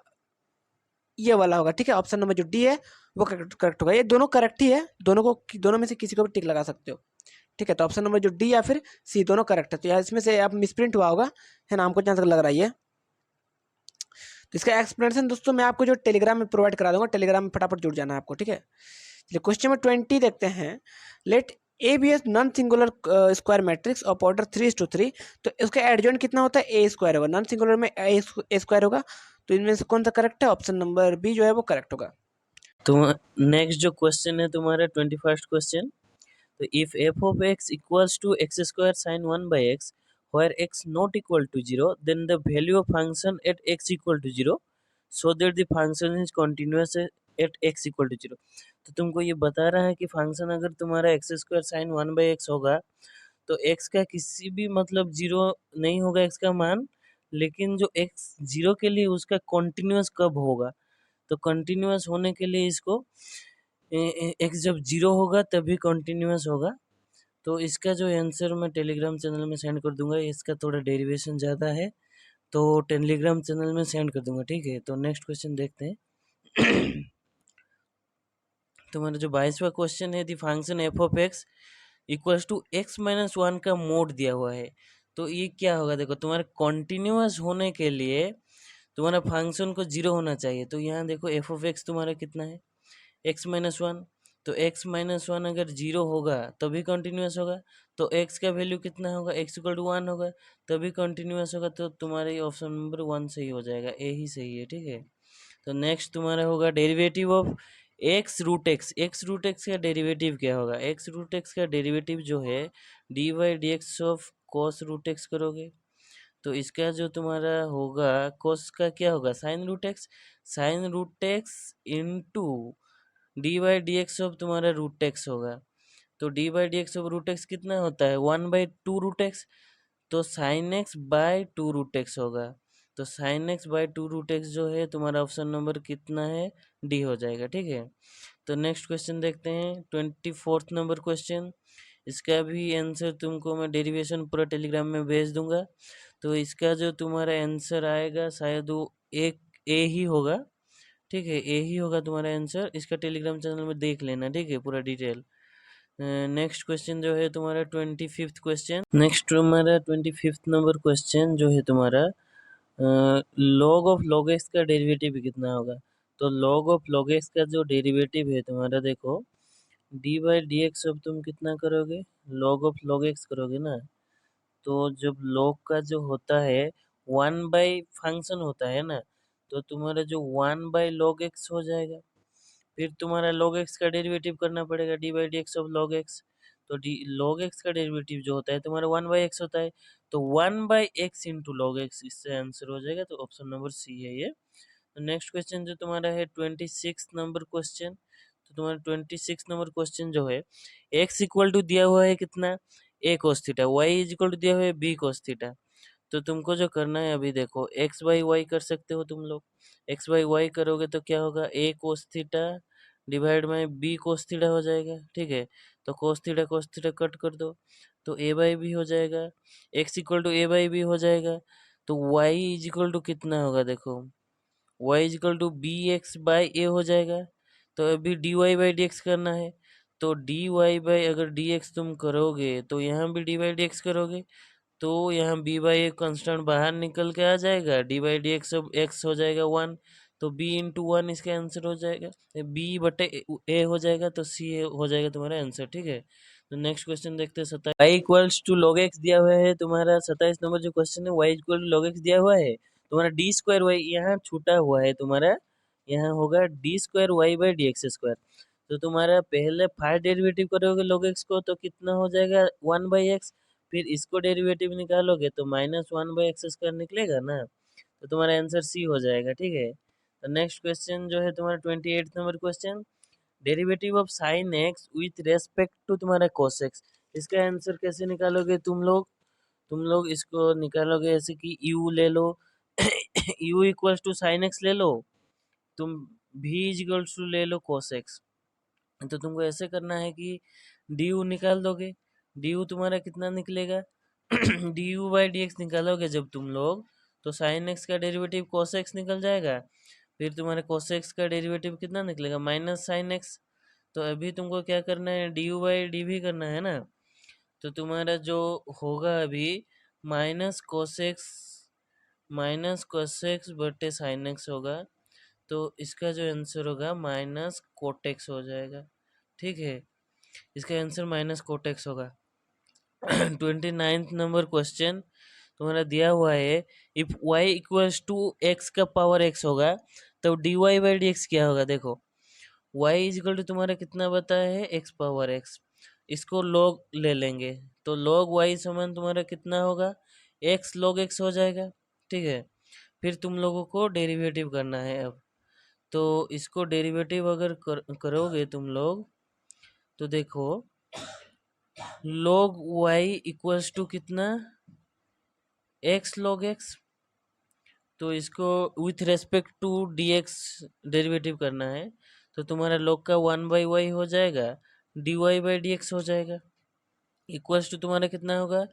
ये वाला होगा, ठीक है, ऑप्शन नंबर जो डी है वो करेक्ट होगा। ये दोनों करेक्ट ही है, दोनों में से किसी को भी टिक लगा सकते हो, ठीक है। तो ऑप्शन नंबर जो डी या फिर सी दोनों करेक्ट है, तो यार इसमें से आप मिसप्रिंट हुआ होगा, है ना, हमको जहाँ तक लग रहा है ये। तो इसका एक्सप्लेनेशन दोस्तों मैं आपको जो टेलीग्राम में प्रोवाइड करा दूंगा, टेलीग्राम में फटाफट जुड़ जाना है आपको, ठीक है। चलिए क्वेश्चन नंबर 20 देखते हैं। Let A be as non singular square matrix of order 3:3, तो इसका एडजॉइंट कितना होता है, ए स्क्वायर होगा, नॉन सिंगुलर में ए स्क्वायर होगा, तो इनमें से कौन सा करेक्ट है, ऑप्शन नंबर बी जो है वो करेक्ट होगा। तो नेक्स्ट जो क्वेश्चन है तुम्हारा 21st क्वेश्चन, तो if F of x equals to x square sine 1/x where x not equal to 0, then the value of function at x equal to 0 so that the function is continuous at x equal to 0। तो तुमको ये बता रहा है कि function अगर तुम्हारा x square sine 1/x होगा तो x का किसी भी मतलब 0 नहीं होगा x का मान, लेकिन जो x 0 के लिए उसका कंटिन्यूस कब होगा, तो कंटिन्यूस होने के लिए इसको एक्स जब 0 होगा तभी कंटिन्यूस होगा। तो इसका जो आंसर मैं टेलीग्राम चैनल में सेंड कर दूंगा, इसका थोड़ा डेरिवेशन ज़्यादा है तो टेलीग्राम चैनल में सेंड कर दूंगा, ठीक है। तो नेक्स्ट क्वेश्चन देखते हैं। तुम्हारा जो 22वां क्वेश्चन है, the function F of x equals to x-1 का मोड दिया हुआ है, तो ये क्या होगा, देखो तुम्हारे कॉन्टिन्यूस होने के लिए तुम्हारा फंक्शन को 0 होना चाहिए, तो यहाँ देखो एफ ऑफ एक्स तुम्हारा कितना है x-1, तो x-1 अगर 0 होगा तभी कंटिन्यूस होगा, तो x का वैल्यू कितना होगा, x इक्वल टू 1 होगा तभी कंटिन्यूस होगा, तो तुम्हारा ऑप्शन नंबर 1 सही हो जाएगा, ए ही सही है, ठीक है। तो नेक्स्ट तुम्हारा होगा derivative of X root X का डेरिवेटिव क्या होगा, एक्स रूट एक्स का डेरिवेटिव जो है dy/dx of cos root x करोगे, तो इसका जो तुम्हारा होगा cos का क्या होगा sine root X into dy/dx of तुम्हारा रूट एक्स होगा, तो dy/dx ऑफ रूट एक्स कितना होता है 1/2 रूट एक्स, तो sine X by 2 root X होगा, तो साइन एक्स बाई 2√x जो है तुम्हारा ऑप्शन नंबर कितना है, डी हो जाएगा। ठीक है, तो नेक्स्ट क्वेश्चन देखते हैं 24th नंबर क्वेश्चन। इसका भी आंसर तुमको मैं डेरिवेशन पूरा टेलीग्राम में भेज दूंगा। तो इसका जो तुम्हारा आंसर आएगा शायद वो एक ए ही होगा। ठीक है, ए ही होगा तुम्हारा आंसर। इसका टेलीग्राम चैनल में देख लेना, ठीक है, पूरा डिटेल। नेक्स्ट क्वेश्चन जो है तुम्हारा 25th क्वेश्चन। नेक्स्ट तुम्हारा 25th नंबर क्वेश्चन जो है तुम्हारा लॉग ऑफ लॉग एक्स का डेरिवेटिव कितना होगा। तो लॉग ऑफ लॉग एक्स का जो डेरिवेटिव है तुम्हारा, देखो डी बाई डी एक्स अब तुम कितना करोगे, लॉग ऑफ लॉग एक्स करोगे ना। तो जब लॉग का जो होता है 1 बाई फंक्शन होता है ना, तो तुम्हारा जो 1 बाई लॉग एक्स हो जाएगा। फिर तुम्हारा log x का डेरिवेटिव करना पड़ेगा, D by D x of log x. तो डी log x का डेरिवेटिव जो होता है तुम्हारा 1/x होता है। तो 1/x इंटू लॉग एक्स, इससे आंसर हो जाएगा। तो ऑप्शन नंबर सी है ये। तो नेक्स्ट क्वेश्चन जो तुम्हारा है 26 नंबर क्वेश्चन। तो तुम्हारा 26 नंबर क्वेश्चन जो है, x इक्वल टू दिया हुआ है कितना, a cos theta, y is equal to दिया हुआ है b cos थीटा। तो तुमको जो करना है अभी देखो, एक्स बाई वाई कर सकते हो तुम लोग। एक्स बाई वाई करोगे तो क्या होगा, ए कोस थीटा डिवाइड में बी कोस थीटा हो जाएगा। ठीक है, तो कोस थीटा कट कर दो, तो ए बाई बी हो जाएगा। X equal to A by B हो जाएगा। तो वाई इज इक्वल टू कितना होगा, देखो y is equal to b x by a हो जाएगा। तो अभी d y by D x करना है। तो डी वाई बाई अगर डी एक्स तुम करोगे तो यहाँ भी डी वाई डी एक्स करोगे, तो यहाँ बी बाई एक कॉन्स्टेंट बाहर निकल के आ जाएगा, डी बाई डी एक्स अब एक्स हो जाएगा 1। तो बी इंटू 1 इसका आंसर हो जाएगा, बी बटे ए हो जाएगा। तो सी हो जाएगा तुम्हारा आंसर। ठीक है, तो नेक्स्ट क्वेश्चन देखते हैं 27। Y equals to log X दिया हुआ है तुम्हारा 27 नंबर जो क्वेश्चन है, Y equal to log X दिया हुआ है तुम्हारा, डी स्क्वायर वाई यहाँ छूटा हुआ है तुम्हारा, यहाँ होगा D square Y by D X square. तो तुम्हारा पहले फाइव डेरिवेटिव करोगे log x को तो कितना हो जाएगा 1/x। फिर इसको डेरिवेटिव निकालोगे तो -1/x² निकलेगा ना। तो तुम्हारा आंसर सी हो जाएगा। ठीक है, तो नेक्स्ट क्वेश्चन जो है तुम्हारा 28 number question, derivative of sine X with respect to तुम्हारा cos x। इसका आंसर कैसे निकालोगे तुम लोग इसको निकालोगे ऐसे कि u ले लो u equals to sine X ले लो, तुम v इक्वल्स टू ले लो cos x। तो तुमको ऐसे करना है कि डी यू निकाल दोगे, डी यू तुम्हारा कितना निकलेगा D you by D x निकालोगे जब तुम लोग, तो साइन एक्स का डेरिवेटिव कोस एक्स निकल जाएगा। फिर तुम्हारे कोस एक्स का डेरिवेटिव कितना निकलेगा, माइनस साइन एक्स। तो अभी तुमको क्या करना है, डी यू बाई डी भी करना है ना। तो तुम्हारा जो होगा अभी माइनस कोस एक्स बटे साइन एक्स होगा। तो इसका जो आंसर होगा माइनस कोटेक्स हो जाएगा। ठीक है, इसका आंसर माइनस कोटेक्स होगा 29th नंबर क्वेश्चन तुम्हारा दिया हुआ है, if y equals to x का पावर x होगा तो dy बाई डी एक्स क्या होगा। देखो y इज इक्वल टू तुम्हारा कितना बताया है, x पावर x, इसको log ले लेंगे तो log y समान तुम्हारा कितना होगा, x log x हो जाएगा। ठीक है, फिर तुम लोगों को डेरिवेटिव करना है अब। तो इसको डेरिवेटिव अगर करोगे तुम लोग, तो देखो log y इक्वल्स टू कितना, x log x। तो इसको with respect to D X derivative करना है। तो तुम्हारा log का 1/y हो जाएगा, dy बाई डी एक्स हो जाएगा, इक्वल्स टू तुम्हारा कितना होगा,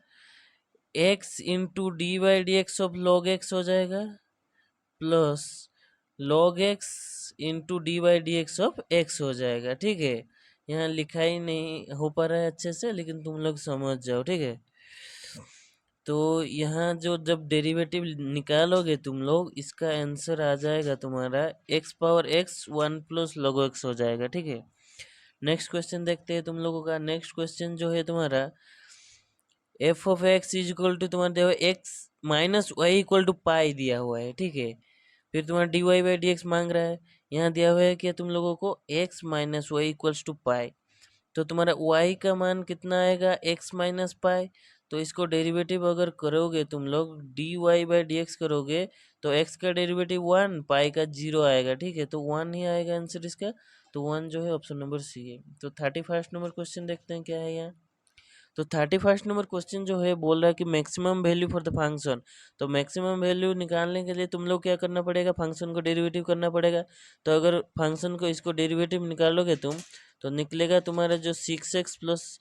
x into d by D x of log x हो जाएगा, plus log x into d by D x of x हो जाएगा। ठीक है, यहाँ लिखा ही नहीं हो पा रहा है अच्छे से, लेकिन तुम लोग समझ जाओ। ठीक है, तो यहाँ जो जब डेरिवेटिव निकालोगे तुम लोग, इसका आंसर आ जाएगा तुम्हारा x power x 1 plus log x हो जाएगा। ठीक है, नेक्स्ट क्वेश्चन देखते हैं तुम लोगों का। नेक्स्ट क्वेश्चन जो है तुम्हारा f of x is equal to तुम्हारा दिया हुआ x minus y equal to pi दिया हुआ है। ठीक है, फिर तुम्हारा d y by D x मांग रहा है। यहाँ दिया हुआ है कि तुम लोगों को x minus y equals to pi. तो तुम्हारा y का मान कितना आएगा, x माइनस पाई। तो इसको डेरिवेटिव अगर करोगे तुम लोग dy बाई डी एक्स करोगे, तो x का डेरिवेटिव 1, पाई का 0 आएगा। ठीक है, तो 1 ही आएगा आंसर इसका। तो 1 जो है ऑप्शन नंबर सी है। तो 31st नंबर क्वेश्चन देखते हैं क्या है यहाँ। तो 31st नंबर क्वेश्चन जो है बोल रहा है कि maximum value for the function. तो मैक्सिमम वैल्यू निकालने के लिए तुम लोग क्या करना पड़ेगा, फंक्शन को डेरिवेटिव करना पड़ेगा। तो अगर फंक्शन को इसको डेरिवेटिव निकालोगे तुम, तो निकलेगा तुम्हारा जो 6x प्लस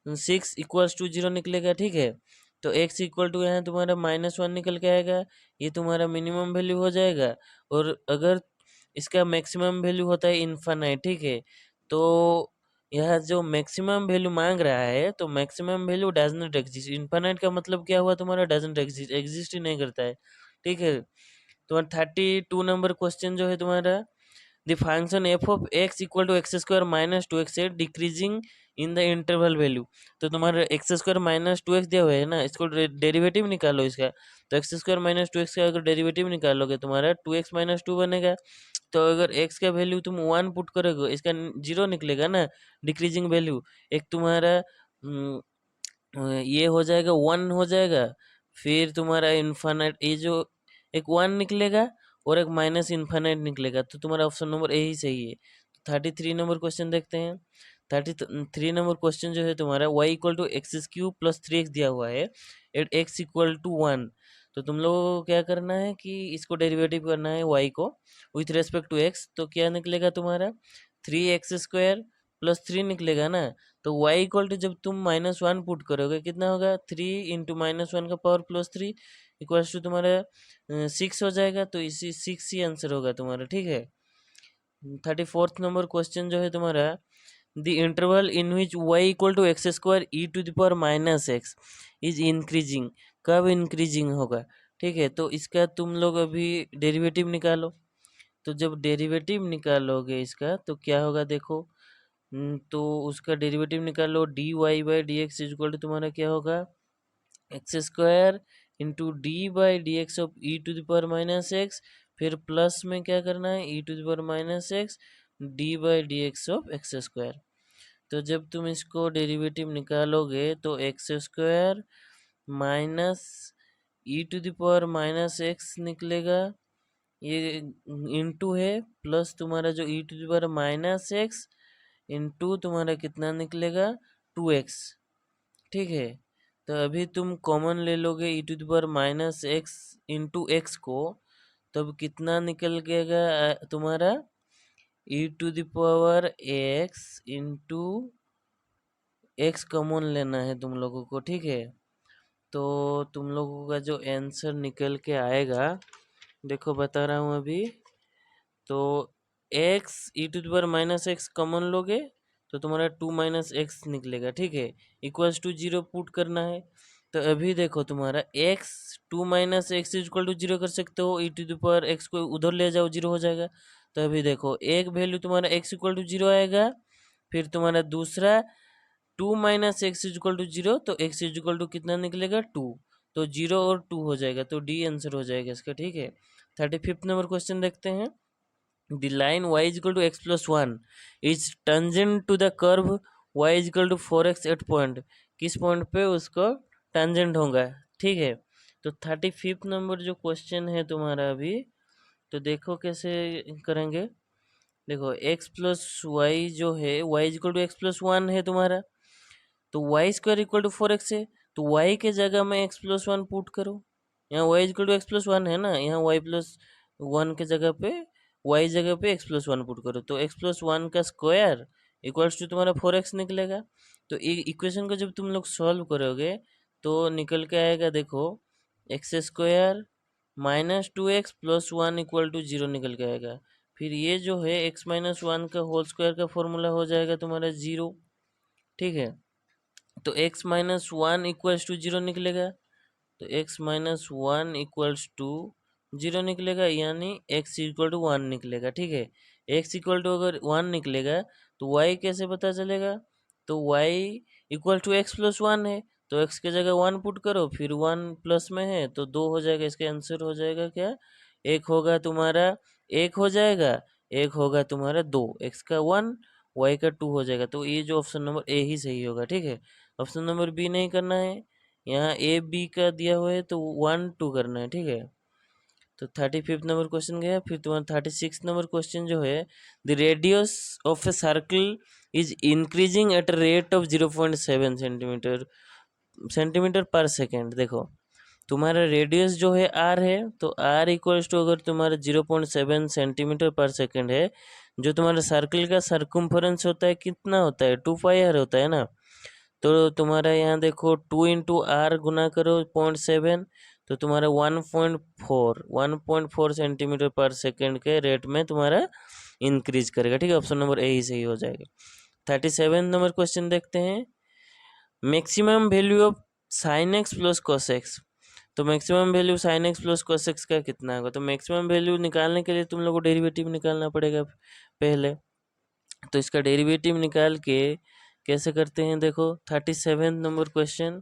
6 इक्वल्स टू 0 निकलेगा, ठीक है। तो x इक्वल टू यहाँ तुम्हारा -1 निकल के आएगा, ये तुम्हारा मिनिमम वैल्यू हो जाएगा। और अगर इसका मैक्सिमम वैल्यू होता है इन्फानाइट, ठीक है। तो यह जो मैक्सिमम वैल्यू मांग रहा है, तो maximum value does not exist. Infinite का मतलब क्या हुआ तुम्हारा, डजंट एग्जिस्ट, एग्जिस्ट ही नहीं करता है, ठीक है। तुम्हारा 32 नंबर क्वेश्चन जो है तुम्हारा, the function F of x equal to x square minus two x है decreasing in the interval value. तो तुम्हारा x square minus two x दिया हुआ है ना, इसको डेरिवेटिव निकालो इसका। तो x square minus two x का अगर डेरिवेटिव निकालोगे तुम्हारा 2x माइनस टू बनेगा। तो अगर x का वैल्यू तुम 1 पुट करोगे, इसका 0 निकलेगा ना, डिक्रीजिंग वैल्यू। एक तुम्हारा ये हो जाएगा 1 हो जाएगा, फिर तुम्हारा इन्फानाइट ये जो एक 1 निकलेगा और एक माइनस इन्फानाइट निकलेगा। तो तुम्हारा ऑप्शन नंबर ए ही सही है। 33 नंबर क्वेश्चन देखते हैं। 33 नंबर क्वेश्चन जो है तुम्हारा y equal to X cube plus 3x दिया हुआ है एट x इक्वल टू 1। तो तुम लोगों को क्या करना है कि इसको डेरिवेटिव करना है y को विथ रेस्पेक्ट टू x। तो क्या निकलेगा तुम्हारा 3x² प्लस 3 निकलेगा ना। तो y इक्वल टू जब तुम -1 पुट करोगे कितना होगा, 3 इंटू -1 का पावर प्लस 3 इक्वल्स टू तुम्हारा 6 हो जाएगा। तो इसी 6 ही आंसर होगा तुम्हारा, ठीक है। 34th नंबर क्वेश्चन जो है तुम्हारा, the interval in which y equal to x square E to the power minus X is increasing, कब इंक्रीजिंग होगा, ठीक है। तो इसका तुम लोग अभी डेरिवेटिव निकालो। तो जब डेरिवेटिव निकालोगे इसका तो क्या होगा देखो, तो उसका डेरिवेटिव निकालो, d y by D x equal to तुम्हारा क्या होगा, x square into d by D x of e to the power minus x, फिर प्लस में क्या करना है e to the power minus x d by D x of x square. तो जब तुम इसको डेरिवेटिव निकालोगे तो x square minus e to the power minus x निकलेगा, ये इंटू है, प्लस तुम्हारा जो ई to the power minus x into तुम्हारा कितना निकलेगा 2x, ठीक है। तो अभी तुम कॉमन ले लोगे e to the power minus x into x को, तब कितना निकल गएगा तुम्हारा e to the power x into x common लेना है तुम लोगों को, ठीक है। तो तुम लोगों का जो आंसर निकल के आएगा, देखो बता रहा हूँ अभी। तो x E to the power minus X common लोगे तो तुम्हारा 2 माइनस एक्स निकलेगा, ठीक है। इक्वल्स टू 0 पुट करना है। तो अभी देखो तुम्हारा x 2 minus X equal to 0 कर सकते हो, E to the power X को उधर ले जाओ 0 हो जाएगा। तो अभी देखो एक वैल्यू तुम्हारा x इक्वल टू 0 आएगा, फिर तुम्हारा दूसरा 2 माइनस एक्स इक्वल टू 0, तो x इक्वल टू कितना निकलेगा 2। तो 0 और 2 हो जाएगा, तो डी आंसर हो जाएगा इसका, ठीक है। 35th नंबर क्वेश्चन देखते हैं। The line y is equal to x plus 1 is tangent to the curve y is equal to 4x at point, किस पॉइंट पे उसको टेंजेंट होगा, ठीक है। तो 35th नंबर जो क्वेश्चन है तुम्हारा अभी, तो देखो कैसे करेंगे। देखो x प्लस वाई जो है y is equal to x plus 1 है तुम्हारा, तो Y square equal to 4x है। तो y के जगह में x प्लस 1 पुट करो। यहाँ y equal to x plus 1 है ना, यहाँ y प्लस 1 के जगह पे y जगह पे x प्लस 1 पुट करो। तो x प्लस 1 का स्क्वायर इक्वल्स टू तुम्हारा 4x निकलेगा। तो इक्वेशन को जब तुम लोग सॉल्व करोगे तो निकल के आएगा, देखो x square minus 2x plus 1 equal to 0 निकल के आएगा। फिर ये जो है x माइनस 1 का होल स्क्वायर का फॉर्मूला हो जाएगा तुम्हारा 0, ठीक है। तो x माइनस 1 इक्वल्स टू 0 निकलेगा। तो x माइनस 1 इक्वल्स टू 0 निकलेगा, यानी x इक्वल टू 1 निकलेगा, ठीक है। x इक्वल टू अगर 1 निकलेगा तो y कैसे पता चलेगा, तो y equal to x plus 1 है, तो x के जगह 1 पुट करो, फिर 1 प्लस में है तो 2 हो जाएगा। इसका आंसर हो जाएगा क्या, एक होगा तुम्हारा, एक हो जाएगा, एक होगा तुम्हारा 2, x का 1 y का 2 हो जाएगा। तो ये जो ऑप्शन नंबर ए ही सही होगा, ठीक है। ऑप्शन नंबर बी नहीं करना है, यहाँ ए बी का दिया हुआ है तो 1 2 करना है, ठीक है। तो 35th नंबर क्वेश्चन गया। फिर तुम्हारा 36 नंबर क्वेश्चन जो है, the radius of a circle is increasing at rate of 0.7 centimetre पर सेकेंड। देखो तुम्हारा रेडियस जो है आर है, तो आर इक्वल्स टू अगर तुम्हारा 0.7 सेंटीमीटर पर सेकेंड है, जो तुम्हारा सर्कल का सर्कम्फरेंस होता है कितना होता है, 2 पाई आर होता है ना। तो तुम्हारा यहाँ देखो 2 इंटू आर गुना करो 0.7, तो तुम्हारा 1.4 सेंटीमीटर पर सेकेंड के रेट में तुम्हारा इंक्रीज करेगा। ठीक है, ऑप्शन नंबर ए ही सही हो जाएगा। 37 नंबर क्वेश्चन देखते हैं, maximum value of sine x plus cos x. तो maximum value sine x plus cos x का कितना होगा, तो मैक्सिमम वैल्यू निकालने के लिए तुम लोग को डेरिवेटिव निकालना पड़ेगा पहले। तो इसका डेरिवेटिव निकाल के कैसे करते हैं, देखो 37 नंबर क्वेश्चन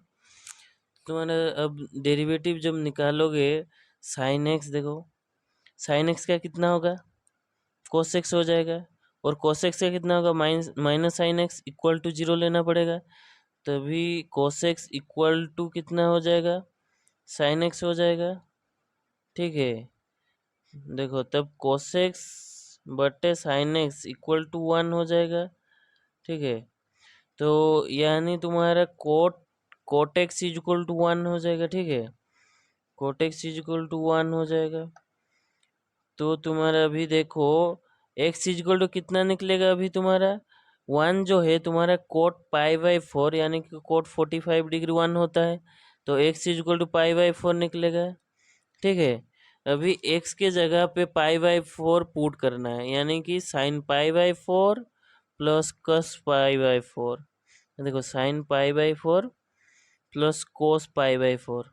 तुम्हारा। अब डेरिवेटिव जब निकालोगे साइन एक्स, देखो साइन एक्स का कितना होगा, कोस एक्स हो जाएगा, और कोस एक्स का कितना होगा, minus sine x equal to 0 लेना पड़ेगा, तभी कोस एक्स इक्वल टू कितना हो जाएगा, साइन एक्स हो जाएगा। ठीक है, देखो तब कोस एक्स बटे साइन एक्स इक्वल टू 1 हो जाएगा। ठीक है, तो यानी तुम्हारा cot x is equal to 1 हो जाएगा। ठीक है, cot x is equal to 1 हो जाएगा। तो तुम्हारा अभी देखो एक्स इज इक्वल टू कितना निकलेगा, अभी तुम्हारा 1 जो है तुम्हारा कोट पाई/4 यानी कि कोट 45 डिग्री 1 होता है, तो एक्स इज इक्वल टू पाई/4 निकलेगा। ठीक है, अभी x के जगह पे पाई/4 पुट करना है, यानी कि साइन पाई/4 प्लस कस पाई/4। देखो साइन पाई/4 प्लस कोस पाई/4,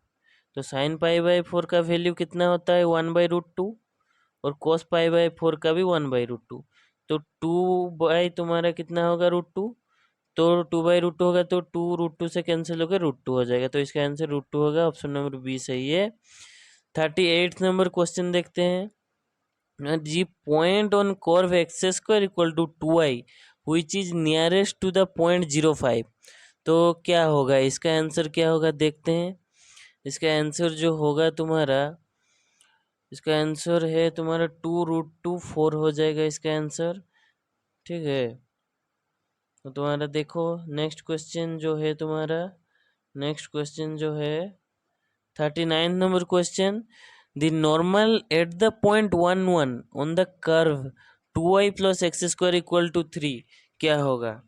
तो साइन पाई/4 का वैल्यू कितना होता है 1/√2, और कोस पाई/4 का भी 1/√2। तो 2 तुम्हारा कितना होगा √2, तो 2/√2 होगा, तो 2 √2 से कैंसिल होकर √2 हो जाएगा, तो इसका आंसर √2 होगा। ऑप्शन नंबर बी सही है। 38 नंबर क्वेश्चन देखते हैं, जी point on curve x square equal to 2i which is nearest to the point 0.5। तो क्या होगा, इसका आंसर क्या होगा देखते हैं। इसका आंसर जो होगा तुम्हारा, इसका आंसर है तुम्हारा 2√4 हो जाएगा इसका आंसर। ठीक है, तो तुम्हारा देखो नेक्स्ट क्वेश्चन जो है तुम्हारा, नेक्स्ट क्वेश्चन जो है 39 number question, the normal at the point 1 1 on the curve 2i plus x square equal to 3 क्या होगा।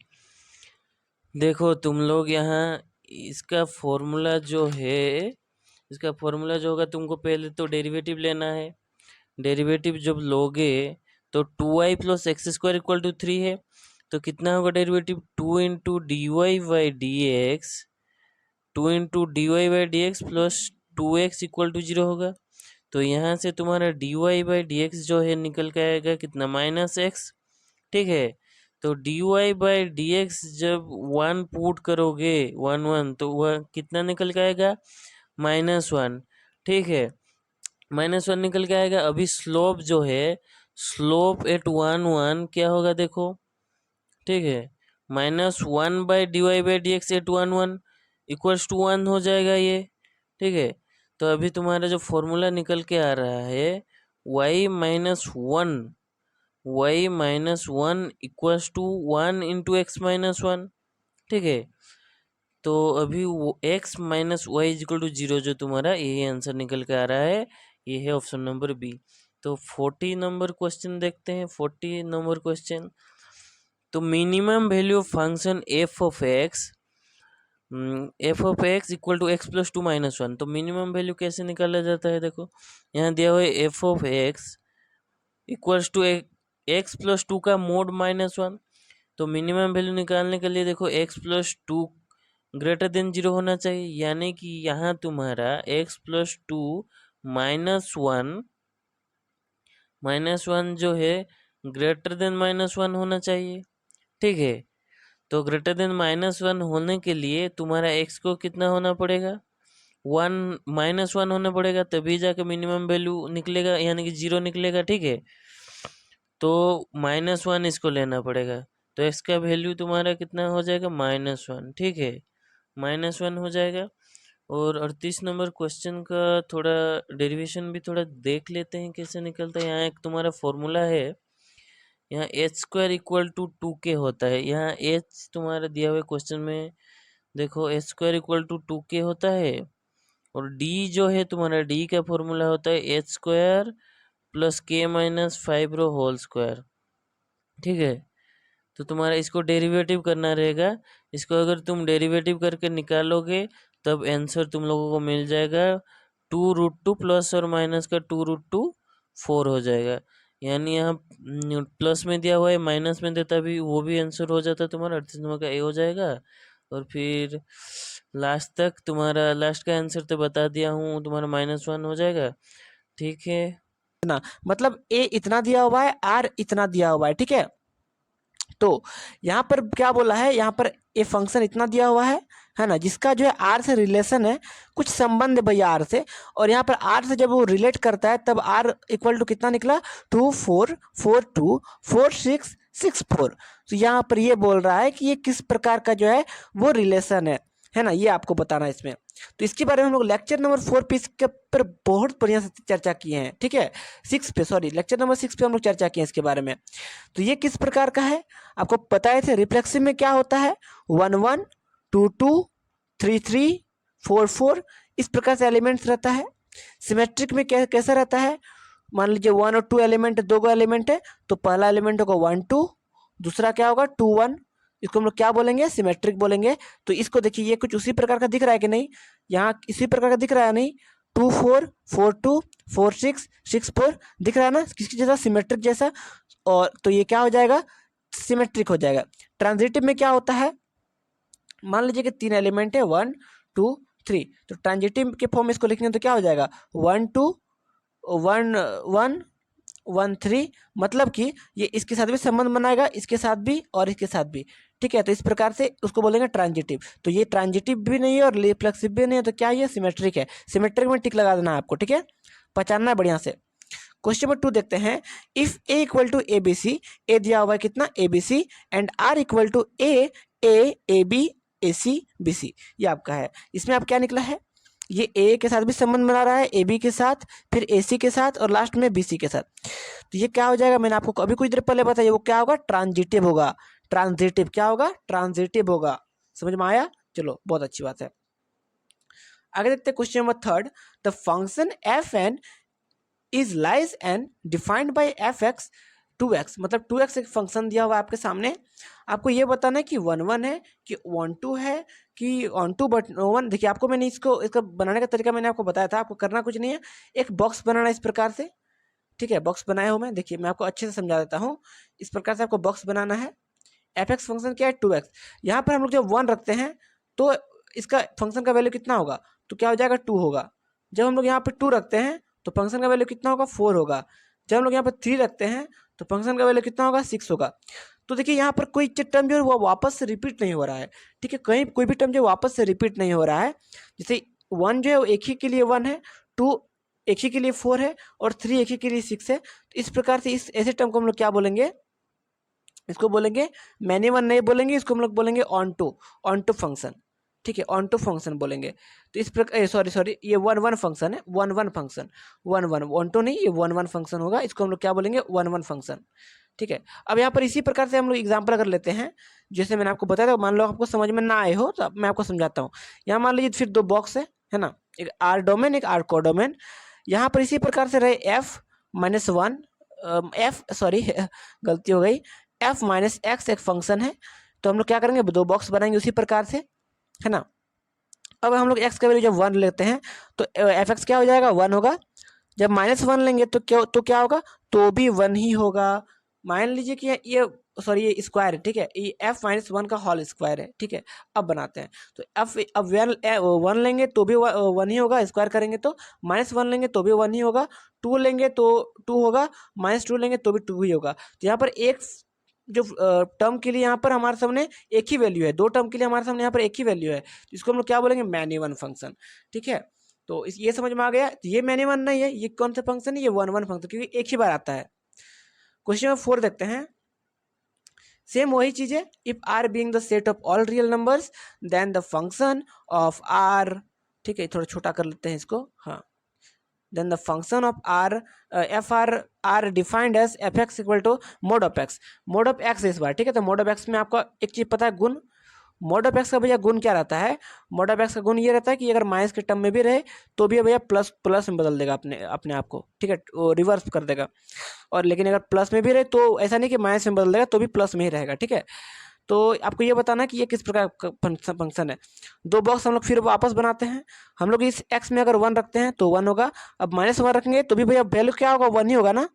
देखो तुम लोग यहाँ इसका फॉर्मूला जो है, इसका फॉर्मूला जो होगा तुमको पहले तो डेरिवेटिव लेना है। डेरिवेटिव जब लोगे तो 2i plus x square equal to 3 है, तो कितना होगा derivative, 2 into d y by D x, 2 into d y by D x plus 2x equal to 0 होगा। तो यहाँ से तुम्हारा d y by D x जो है निकल के आएगा कितना, -x। ठीक है, तो d y by D x जब 1 पुट करोगे 1 1, तो वह कितना निकल के आएगा, -1। ठीक है, -1 निकल के आएगा। अभी स्लोप जो है, स्लोप एट 1 1 क्या होगा देखो। ठीक है, -1 by d y by D x at 1 1 equals to 1 हो जाएगा ये। ठीक है, तो अभी तुम्हारा जो फॉर्मूला निकल के आ रहा है y-1 equals to 1 into x -1। ठीक है, तो अभी वो x minus y equal to 0 जो तुम्हारा यही आंसर निकल के आ रहा है, ये है ऑप्शन नंबर बी। तो 40 नंबर क्वेश्चन देखते हैं। 40 नंबर क्वेश्चन, तो minimum value of function F of x equal to x plus 2 -1। तो मिनिमम वैल्यू कैसे निकाला जाता है, देखो यहाँ दिया हुआ है f of x equals to x plus 2 का मोड -1। तो मिनिमम वैल्यू निकालने के लिए देखो एक्स प्लस 2 ग्रेटर देन 0 होना चाहिए, यानी कि यहाँ तुम्हारा एक्स प्लस 2 -1 जो है ग्रेटर देन -1 होना चाहिए। ठीक है, तो ग्रेटर देन -1 होने के लिए तुम्हारा x को कितना होना पड़ेगा, 1 होना पड़ेगा, तभी जाके मिनिमम वैल्यू निकलेगा, यानी कि 0 निकलेगा। ठीक है, तो -1 इसको लेना पड़ेगा, तो x का वैल्यू तुम्हारा कितना हो जाएगा, -1। ठीक है, -1 हो जाएगा। और 38 नंबर क्वेश्चन का थोड़ा डेरिवेशन भी थोड़ा देख लेते हैं कैसे निकलता है। यहाँ एक तुम्हारा फॉर्मूला है, यहाँ H square equal to 2k होता है। यहाँ एच तुम्हारा दिया हुआ क्वेश्चन में देखो H square equal to 2k होता है, और डी जो है तुम्हारा डी का फॉर्मूला होता है H square plus k minus 5 रो होल स्क्वायर। ठीक है, तो तुम्हारा इसको डेरिवेटिव करना रहेगा। इसको अगर तुम डेरिवेटिव करके निकालोगे तब आंसर तुम लोगों को मिल जाएगा 2√2 प्लस और माइनस का 2√2 4 हो जाएगा। यानी यहाँ प्लस में दिया हुआ है, माइनस में देता भी वो भी आंसर हो जाता तुम्हारा 38 नंबर का ए हो जाएगा। और फिर लास्ट तक तुम्हारा लास्ट का आंसर तो बता दिया हूँ, तुम्हारा -1 हो जाएगा। ठीक है ना, मतलब ए इतना दिया हुआ है, आर इतना दिया हुआ है, ठीक है। तो यहाँ पर क्या बोला है, यहाँ पर ए फंक्शन इतना दिया हुआ है ना, जिसका जो है आर से रिलेशन है, कुछ संबंध है भैया आर से। और यहाँ पर आर से जब वो रिलेट करता है तब आर इक्वल टू कितना निकला, 2 4 4 2 4 6 6 4। तो यहाँ पर ये बोल रहा है कि ये किस प्रकार का जो है वो रिलेशन है ना, ये आपको बताना है इसमें। तो इसके बारे में हम लोग लेक्चर नंबर 4 पे इसके पर बहुत बढ़िया से चर्चा किए हैं, ठीक है। 6 पे, सॉरी, लेक्चर नंबर 6 पे हम लोग चर्चा किए हैं इसके बारे में। तो ये किस प्रकार का है आपको पता है थे। रिफ्लेक्सिव में क्या होता है, 1 1 2 2 3 3 4 4 इस प्रकार से एलिमेंट्स रहता है। सिमेट्रिक में कैसा रहता है, मान लीजिए 1 और 2 एलिमेंट, दो एलिमेंट है, तो पहला एलिमेंट होगा 1 2, दूसरा क्या होगा 2 1। इसको हम लोग क्या बोलेंगे, सिमेट्रिक बोलेंगे। तो इसको देखिए ये कुछ उसी प्रकार का दिख रहा है कि नहीं, यहाँ इसी प्रकार का दिख रहा है नहीं, 2 4 4 2 4 6 6 4 दिख रहा है ना, किसकी जैसा, सिमेट्रिक जैसा। और तो ये क्या हो जाएगा, सिमेट्रिक हो जाएगा। ट्रांजिटिव में क्या होता है, मान लीजिए कि 3 एलिमेंट है 1 2 3, तो ट्रांजिटिव के फॉर्म में इसको लिखने तो क्या हो जाएगा 1 2 1 1 1 3, मतलब कि ये इसके साथ भी संबंध बनाएगा, इसके साथ भी और इसके साथ भी, ठीक है। तो इस प्रकार से उसको बोलेंगे ट्रांजिटिव। तो ये ट्रांजिटिव भी नहीं है और रिफ्लेक्सिव भी नहीं है, तो क्या ये सिमेट्रिक है। सिमेट्रिक में टिक लगा देना है आपको, ठीक है, पहचानना है बढ़िया से। क्वेश्चन नंबर 2 देखते हैं। If A equal to a B c, A दिया हुआ है कितना a B c, and R equal to a b a c b c, ये आपका है। इसमें आप क्या निकला है, ये ए के साथ भी संबंध बना रहा है, ए बी के साथ, फिर ए सी के साथ, और लास्ट में बी सी के साथ। तो ये क्या हो जाएगा, मैंने आपको अभी कुछ देर पहले बताया, वो क्या होगा, ट्रांजिटिव होगा। ट्रांजिटिव क्या होगा, ट्रांजिटिव होगा। समझ में आया, चलो बहुत अच्छी बात है। आगे देखते हैं question number 3। The function f n is lies and defined by F x 2x, मतलब 2x एक फंक्शन दिया हुआ है आपके सामने। आपको ये बताना है कि 1 1 है कि 1 2 है कि 1 2 बट 1। देखिए आपको मैंने इसका बनाने का तरीका मैंने आपको बताया था, आपको करना कुछ नहीं है, एक बॉक्स बनाना इस प्रकार से, ठीक है। बॉक्स बनाया हूँ मैं, देखिए मैं आपको अच्छे से समझा देता हूँ। इस प्रकार से आपको बॉक्स बनाना है। एफ एक्स फंक्शन क्या है 2x, यहाँ पर हम लोग जब 1 रखते हैं तो इसका फंक्शन का वैल्यू कितना होगा, तो क्या हो जाएगा 2 होगा। जब हम लोग यहाँ पर 2 रखते हैं तो फंक्शन का वैल्यू कितना होगा 4 होगा। जब हम लोग यहाँ पर 3 रखते हैं तो फंक्शन का वैल्यू कितना होगा 6 होगा। तो देखिए यहाँ पर कोई टर्म जो है वो वापस से रिपीट नहीं हो रहा है, ठीक है, कहीं कोई भी टर्म जो वापस से रिपीट नहीं हो रहा है। जैसे 1 जो है वो एक ही के लिए 1 है, 2 एक ही के लिए 4 है, और 3 एक ही के लिए 6 है। तो इस प्रकार से इस ऐसे टर्म को हम लोग क्या बोलेंगे, इसको बोलेंगे मैनी वन नहीं बोलेंगे, इसको हम लोग बोलेंगे ऑन टू फंक्शन, ठीक है, ऑन टू फंक्शन बोलेंगे। तो इस प्रकार सॉरी ये 1 1 फंक्शन है, 1 1 फंक्शन, 1 1 ऑन टू नहीं, ये 1 1 फंक्शन होगा, इसको हम लोग क्या बोलेंगे 1 1 फंक्शन, ठीक है। अब यहाँ पर इसी प्रकार से हम लोग एग्जाम्पल अगर लेते हैं, जैसे मैंने आपको बताया था, मान लो आपको समझ में ना आए हो तो मैं आपको समझाता हूँ। यहाँ मान लीजिए फिर 2 बॉक्स है ना, एक आर डोमेन एक आर कोडोमेन। यहाँ पर इसी प्रकार से रहे एफ माइनस 1, एफ सॉरी गलती हो गई, एफ माइनस एक्स एक फंक्शन है। तो हम लोग क्या करेंगे, 2 बॉक्स बनाएंगे उसी प्रकार से, है ना। अब हम लोग एक्स का वैल्यू जब 1 लेते हैं तो एफ एक्स क्या हो जाएगा 1 होगा। जब -1 लेंगे तो क्या होगा, तो भी 1 ही होगा। मान लीजिए कि ये सॉरी ये स्क्वायर है, ठीक है, ये एफ माइनस 1 का होल स्क्वायर है, ठीक है। अब बनाते हैं तो एफ, अब 1 लेंगे तो भी 1 ही होगा, स्क्वायर करेंगे तो -1 लेंगे तो भी 1 ही होगा, 2 लेंगे तो 2 होगा, -2 लेंगे तो भी 2 ही होगा। तो यहाँ पर एक जो टर्म के लिए यहाँ पर हमारे सामने एक ही वैल्यू है, 2 टर्म के लिए हमारे सामने यहाँ पर एक ही वैल्यू है, तो इसको हम लोग क्या बोलेंगे मैनी वन फंक्शन, ठीक है। तो ये समझ में आ गया, तो ये मैनी वन नहीं है, ये कौन सा फंक्शन है, ये 1 1 फंक्शन, क्योंकि एक ही बार आता है। क्वेश्चन नंबर 4 देखते हैं। सेम वही चीज है, if R being the set of all real numbers then the function of R ठीक है, थोड़ा छोटा कर लेते हैं इसको, हाँ। Then the function of R f R defined as f x equal to mod of x. Mod of x इस बार, ठीक है। तो मोड ऑफ एक्स में आपको एक चीज़ पता है, गुण। मोड ऑफ एक्स का भैया गुण क्या रहता है? मोड ऑफ एक्स का गुण ये रहता है कि अगर माइनस के टर्म में भी रहे तो भी भैया प्लस प्लस में बदल देगा अपने अपने आप को, ठीक है, वो रिवर्स कर देगा। और लेकिन अगर प्लस में भी रहे तो ऐसा नहीं कि माइनस में बदल देगा, तो भी प्लस में ही रहेगा, ठीक है। तो आपको ये बताना कि ये किस प्रकार का फंक्शन है। दो बॉक्स हम लोग फिर वापस बनाते हैं। हम लोग इस एक्स में अगर 1 रखते हैं तो 1 होगा। अब -1 रखेंगे तो भी भैया वैल्यू क्या होगा? 1 ही होगा ना।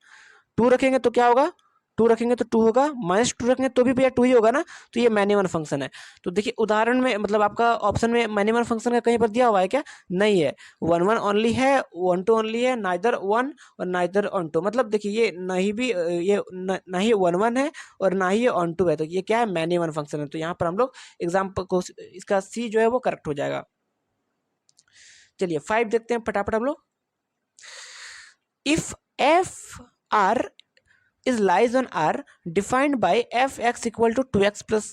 2 रखेंगे तो क्या होगा? 2 रखेंगे तो 2 होगा। -2 रखेंगे तो भी भैया 2 ही होगा ना। तो ये मैनी वन फंक्शन है। तो देखिए उदाहरण में, मतलब आपका ऑप्शन में मैनी वन फंक्शन का कहीं पर दिया हुआ है क्या? नहीं है। 1 1 ओनली है, 1 2 ओनली है, नाइदर 1 और नाइदर ऑन 2। मतलब देखिए ये नहीं भी ये ना ही 1 1 है और ना ही ये ऑन 2 है। तो ये क्या है? मैनी वन फंक्शन है। तो यहाँ पर हम लोग एग्जाम्पल को, इसका सी जो है वो करेक्ट हो जाएगा। चलिए 5 देखते हैं फटाफट हम लोग। If F R is lies on R defined by fx equal to 2x plus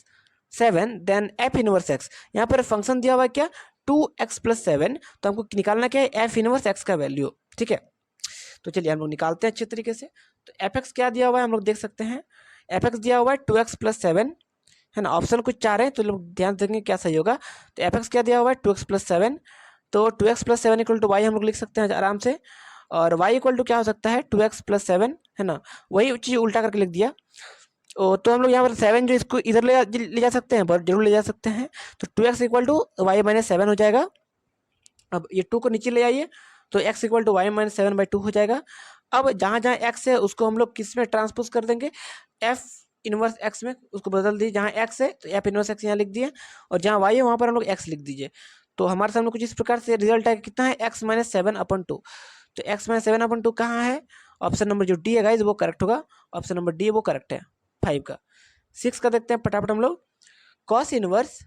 7 then f inverse x। यहाँ पर फंक्शन दिया हुआ है क्या? 2x plus 7। तो हमको निकालना क्या है? f इनवर्स x का वैल्यू, ठीक है। तो चलिए हम लोग निकालते हैं अच्छे तरीके से। तो fx क्या दिया हुआ है हम लोग देख सकते हैं। fx दिया हुआ है 2x plus 7, है ना। ऑप्शन कुछ 4 है तो लोग ध्यान देंगे क्या सही होगा। तो fx क्या दिया हुआ है? 2x plus 7। तो 2x plus 7 equal to y हम लोग लिख सकते हैं आराम से। और y इक्वल टू क्या हो सकता है? 2x plus 7, है ना। वही चीज़ उल्टा करके लिख दिया। तो हम लोग यहाँ पर 7 जो इसको इधर ले जा सकते हैं, जरूर ले जा सकते हैं। तो 2x equal to y minus 7 हो जाएगा। अब ये 2 को नीचे ले आइए तो x equal to y minus 7/2 हो जाएगा। अब जहाँ जहाँ x है उसको हम लोग किस में ट्रांसपोज कर देंगे? f इनवर्स x में उसको बदल दीजिए। जहाँ x है तो f इनवर्स x यहाँ लिख दिए, और जहाँ y है वहाँ पर हम लोग x लिख दीजिए। तो हमारे सामने कुछ इस प्रकार से रिजल्ट है। कितना है? x minus 7/2। तो x माइनस 7/2 कहाँ है? ऑप्शन नंबर जो डी है गाइज वो करेक्ट होगा। ऑप्शन नंबर डी वो करेक्ट है 5 का। 6 का देखते हैं फटाफट हम लोग। Cos inverse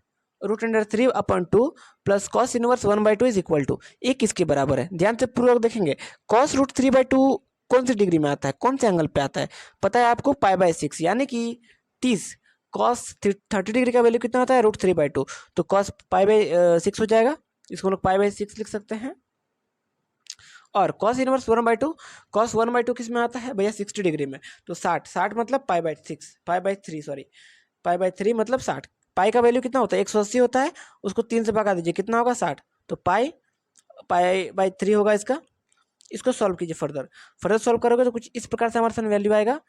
√3/2 plus cos inverse 1/2 is equal to, ये किसके बराबर है? ध्यान से पूर्वक देखेंगे। कॉस √3/2 कौन सी डिग्री में आता है? कौन से एंगल पे आता है? पता है आपको? π/6 यानी कि 30। कॉस 30 डिग्री का वैल्यू कितना होता है? √3/2। तो कॉस π/6 हो जाएगा। इसको हम लोग π/6 लिख सकते हैं। और कॉस इनवर्स 1/2, कॉस 1/2 किस में आता है भैया? 60 डिग्री में। तो 60 मतलब π/3 सॉरी, π/3 मतलब 60। पाई का वैल्यू कितना होता है? 180 होता है। उसको 3 से भगा दीजिए, कितना होगा? 60। तो π/3 होगा इसका। इसको सॉल्व कीजिए फर्दर सॉल्व करोगे तो कुछ इस प्रकार से हमारे सामने वैल्यू आएगा।